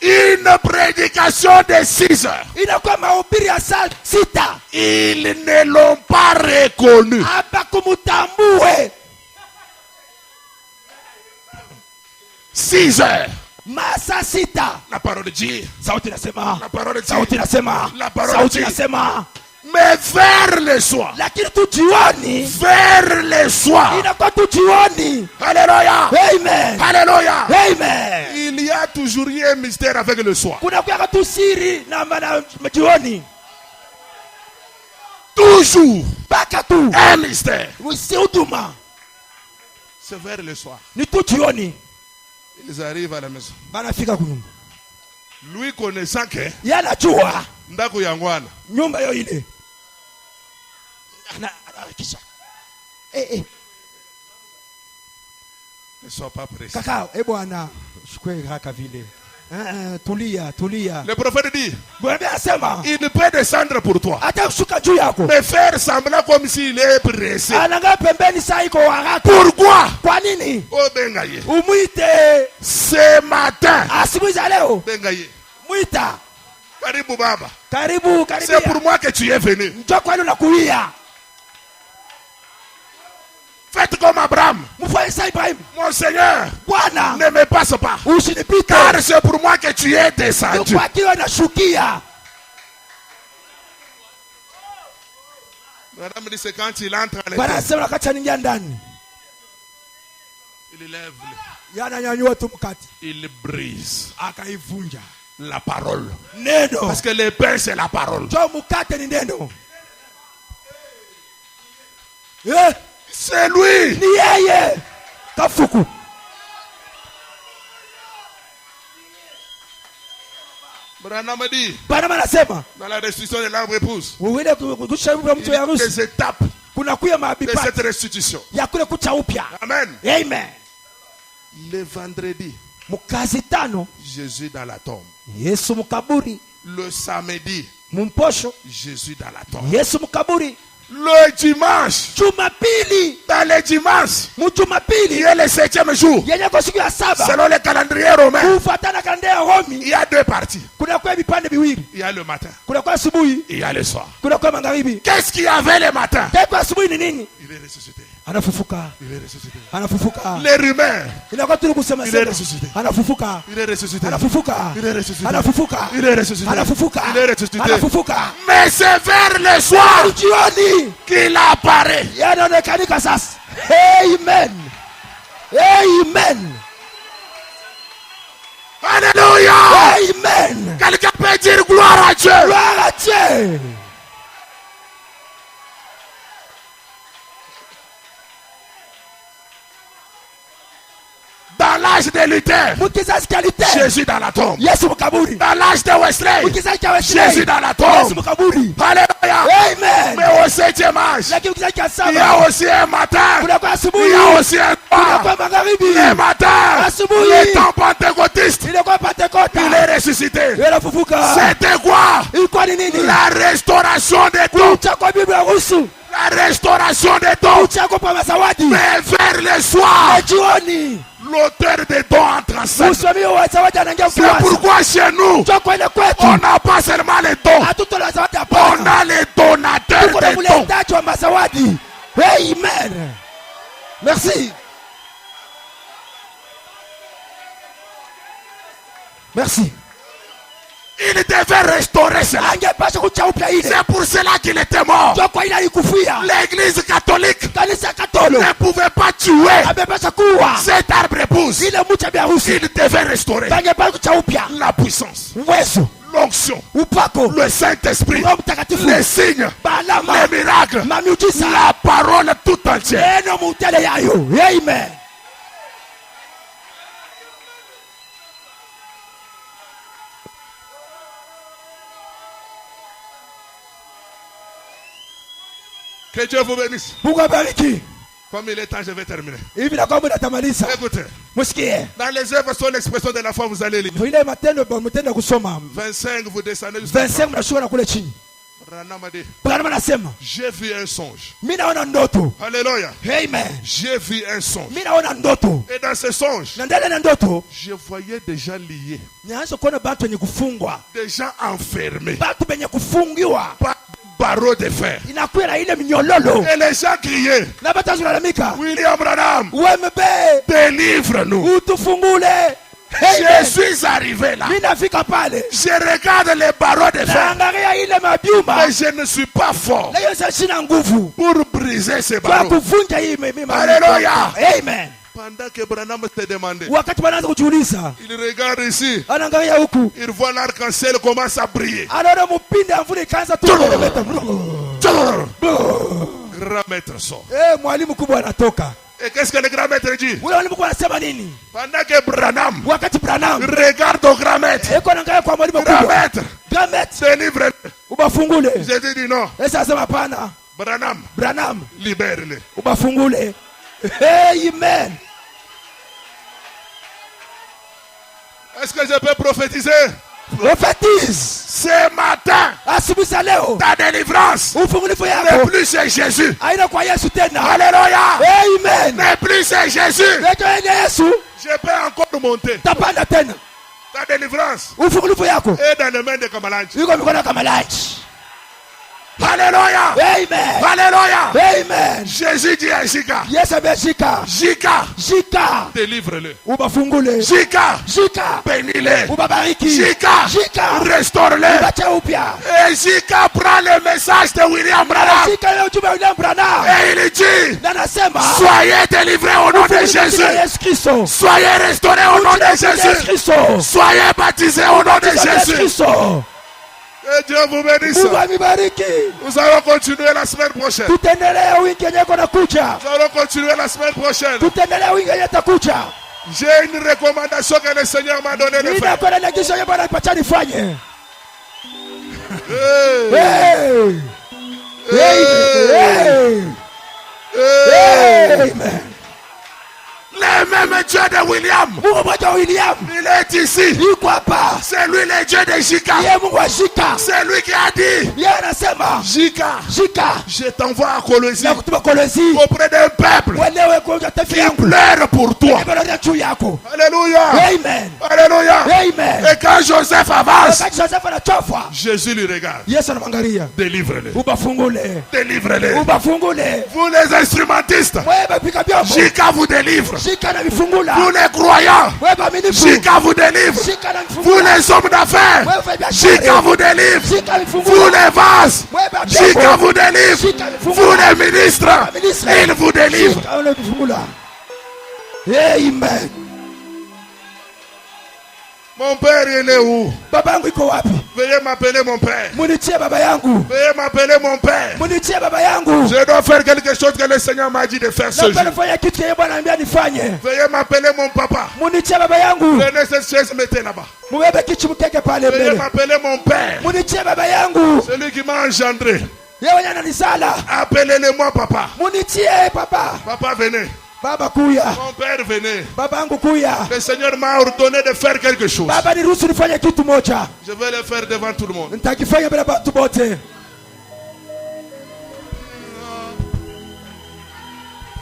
Une prédication de 6 heures. Inakuwa mahubiri ya saa 6. Ils ne l'ont pas reconnu. Hapakumtambue. 6 heures. Masaa 6. La parole dit. Sauti inasema. La parole dit. Sauti inasema. La parole Sauti dit. inasema. Mais vers le soir. Lakini tu jioni. Vers le soir. Inakuwa tu jioni. Alléluia. Amen. Alléluia. Amen. Il y a toujours eu un mystère avec le soir. Kuna kuwa tu siri na jioni. Toujours. Baka tu. Un mystère. Si huduma. C'est vers le soir. Ni tu jioni. Ils arrivent à la maison. Banafika kunyumba. Lui connaissant que Yanajua ndako ya ngwana nyumba hiyo ile. Anaharakisha. ne sois pas pressé. Kaka, bwana, shukwe haraka vile. Tulia. Le prophète dit, Bwana anasema, il peut descendre pour toi. hata kushuka juu yako. Mais faire semblant comme s'il est pressé. Ananga pembeni saa iko haraka. Pourquoi? Kwa nini? Oh bengaye. Umuite Ce matin. asubuhi za leo. Bengaye. Muita. Karibu baba. Karibu. C'est pour moi que tu es venu. Njoo kwani unakuia. Faites comme Abraham. Mfanye sa Ibrahim. Mon Seigneur, Bwana, ne me passe pas. usinipite. Car c'est pour moi que tu es descendu. Kwa kiwa nashukia. Madame dit c'est quand il entre en Bwana état. anasema wakati anaingia ndani. Il lève, Yananyanyua tu mkate. il brise Akaivunja. la parole. Neno. Parce que le pain c'est la parole. Njoo mkate ni neno. C'est lui. Ni yeye. Kafuku. Branham dit Bwana anasema dans la restitution de l'arbre épouse, uende kushauri mtu ya harusi. des étapes Kuna kuya de mabibi cette restitution. ya kule kucha upya. Amen. Amen. Le vendredi, Mukazi tano Jésus dans la tombe. Yesu mkaburi. Le samedi, Mumposho Jésus dans la tombe. Yesu mkaburi. Le dimanche, Jumapili dans le dimanche, il mjumapili y a le 7e jour. yenye kwa siku ya saba Selon le calendrier romain, kufuatana kalenda ya Romi il y a 2 parties. kuna kwa vipande viwili. Il y a le matin, Kuna kwa asubuhi, il y a le soir. kuna kwa magharibi. Qu'est-ce qu'il y avait le matin? Kwa asubuhi ni nini? Il est ressuscité. Anafufuka. Il est ressuscité. Anafufuka. Les Romains, Inakuwa tu kusema il est sema. ressuscité. Anafufuka. Il est ressuscité. Anafufuka. Il est ressuscité. Anafufuka. Il est ressuscité. Anafufuka. Il est ressuscité. Anafufuka. Mais c'est vers le soir Jioni qu'il apparaît. yanaonekanika sasa. Amen. Amen. Alléluia. Amen. Quelqu'un peut dire gloire à Dieu. Gloire à Dieu. Dans l'âge de Luther, Mukizazi cha Luther. Jésus dans la tombe. Yesu mkaburi. Dans l'âge de Wesley, Mukizazi cha Wesley. Jésus dans la Yesu tombe. mkaburi. Alléluia. Amen. Mais au 7e âge, Lakini mukizazi cha il y a saba aussi un matin. kuna kwa Il asubuhi. y a aussi un Kuna soir. kwa magharibi. Le matin, Asubuhi. le temps pentecôtiste, Ile kwa Pentecote. il est ressuscité. Anafufuka. C'était quoi? Ilikuwa ni nini? La restauration des temps. Kucha kwa Biblia ruhusu. La restauration des temps. Kucha kwa mazawadi. Mais vers le soir, Jioni. l'auteur des dons entre en scène. Usomi wa zawadi anaingia C'est ukiwaza. pourquoi chez nous, Njoo kwenda kwetu. on n'a pas seulement les dons, Hatutola zawadi on hapana. a les donateurs Tuko na des dons. mletaji wa mazawadi. Amen. Merci. Merci. Il devait restaurer cela. C'est pour cela qu'il était mort. L'église catholique ne pouvait pas tuer cet arbre épouse. Il devait restaurer la puissance, l'onction, le Saint-Esprit, les signes, les miracles, la parole tout entière. Amen. Que Dieu vous bénisse. Comme il est temps, je vais terminer. Écoutez. Dans les œuvres sur l'expression de la foi, vous allez lire. 25, vous descendez jusqu'à 25. J'ai vu un songe. Alléluia. Amen. J'ai vu un songe. Et dans ce songe, je voyais des gens liés, des gens enfermés par des barreaux de fer. Et les gens criaient, William Branham, délivre-nous. Je suis arrivé là. Je regarde les barreaux de fer, mais je ne suis pas fort pour briser ces barreaux. Alléluia. Amen. Pendant que Branham se demandait, il regarde ici, il voit l'arc-en-ciel commence à briller. Grand maître sort. Et qu'est-ce que le grand maître dit? Pendant que Branham regarde au grand maître, délivre-le. J'ai dit non. Branham, libère-le. Amen. Est-ce que je peux prophétiser? Prophétise. Ce matin, ta délivrance n'est plus chez Jésus. Alléluia. Amen. N'est plus chez Jésus. Je peux encore monter. Ta délivrance est dans les mains de Kamalanchi. Alléluia. Amen. Alléluia. Amen. Jésus dit à Jika. Jika. Délivre-le. Jika. Bénis-le. Jika. Restaure-le. Et Jika prend le message de William Branham. Et il dit, soyez délivrés au nom de Jésus. Soyez restaurés au nom de Jésus. Soyez baptisés au nom de Jésus. Et Dieu vous bénisse. Nous allons continuer la semaine prochaine. Nous allons continuer la semaine prochaine. J'ai une recommandation que le Seigneur m'a donnée de faire. Amen. Le même Dieu de William, il est ici. C'est lui le Dieu de Jika. C'est lui qui a dit, Jika, je t'envoie à Colosie auprès d'un peuple qui pleure pour toi. Alléluia. Amen. Alléluia. Amen. Et quand Joseph avance, Jésus lui regarde. Délivre-le. Délivre-le. Vous les instrumentistes, Jika vous délivre. Vous les croyants, Jika vous délivre. Vous les hommes d'affaires, Jika vous délivre. Vous les vases, Jika vous délivre. Vous les ministres, il vous délivre. Amen. Mon père, il est où? Veuillez m'appeler mon père. Veuillez m'appeler mon père. Je dois faire quelque chose que le Seigneur m'a dit de faire ce jour. Veuillez m'appeler mon papa. Prenez cette chaise, mettez là-bas. Veuillez m'appeler mon père. Celui qui m'a engendré. Appelez-le-moi papa. Papa, venez. Mon père, venez. Le Seigneur m'a ordonné de faire quelque chose. Je vais le faire devant tout le monde.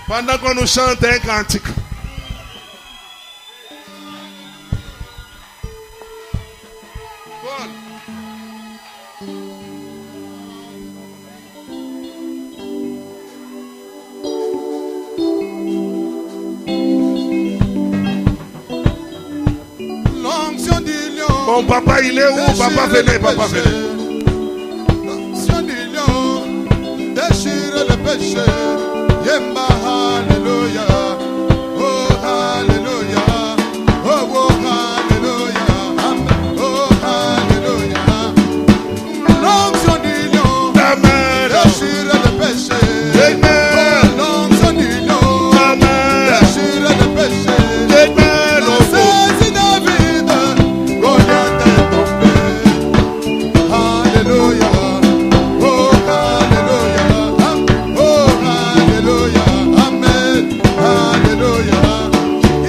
Pendant qu'on nous chante un cantique. L'onction du lion. Bon, papa, il est où? Papa, venez, papa, venez. Déchire le péché. Yemba, alléluia. Oh, alléluia. Oh, oh, alléluia. Amen. Oh, alléluia. L'onction d'union. Amen. Déchire le péché. Amen. Oh, l'onction d'union. Amen. Déchire le péché. Amen. La saisi David. Goliath est tombé. Alléluia. Oh, alléluia. Oh, alléluia. Amen. Alléluia.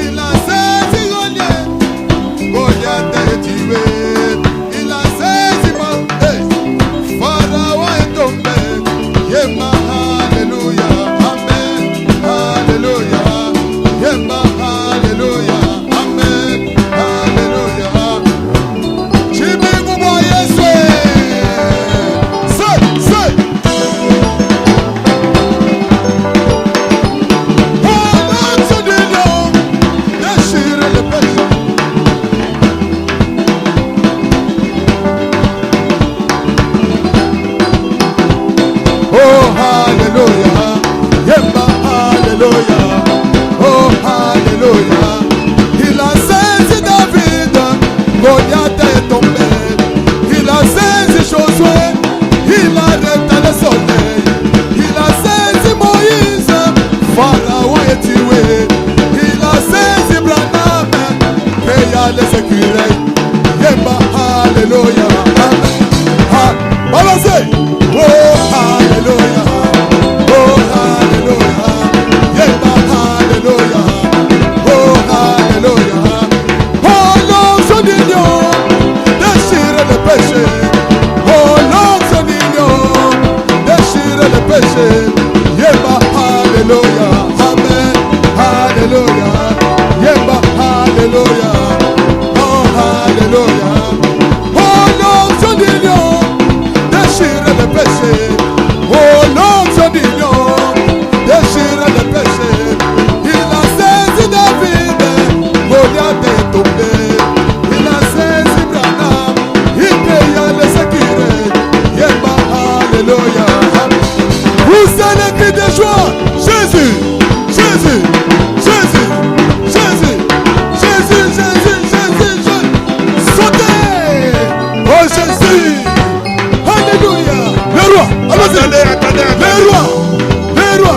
Il a saisi Goliath. Goliath est tué. Il a saisi Pharaon est tombé. Yema, alléluia. Amen. Alléluia. Yema, alléluia. Amen. Alléluia. Chimingu mwa Yesu. Say. Oh, l'onction d'union. Déchire le péché. Oh, alléluia. Yemba, alléluia. Oh, alléluia. Il a saisi David. Goliath est tombé. Il a saisi Josué. Il a arrêté le soleil. Il a saisi Moïse. Pharaon est tué. Il a saisi Branham. Et a les écureuils. Yemba, alléluia. Amen. Balancez. Oh, alléluia. Oh, alléluia. Yemba, alléluia. Oh, alléluia. Oh, l'onction d'union. Déchire le péché. Oh, l'onction d'union. Déchire le péché. Yemba, alléluia. Amen. Alléluia. Yemba, alléluia. Oh, alléluia. Oh, l'onction d'union. Déchire le péché. Oh, l'onction d'union. Déchire le péché. Il a saisi David. Goliath est tombé. Il a saisi Branham. Il paya les écureuils. Yemba, alléluia. Poussez les cris de joie. Jésus, Jésus, Jésus, Jésus, Jésus, Jésus, Jésus, Jésus. Sautez. Oh, Jésus. Alléluia. Le roi. Allons-y. Attendez. Le roi.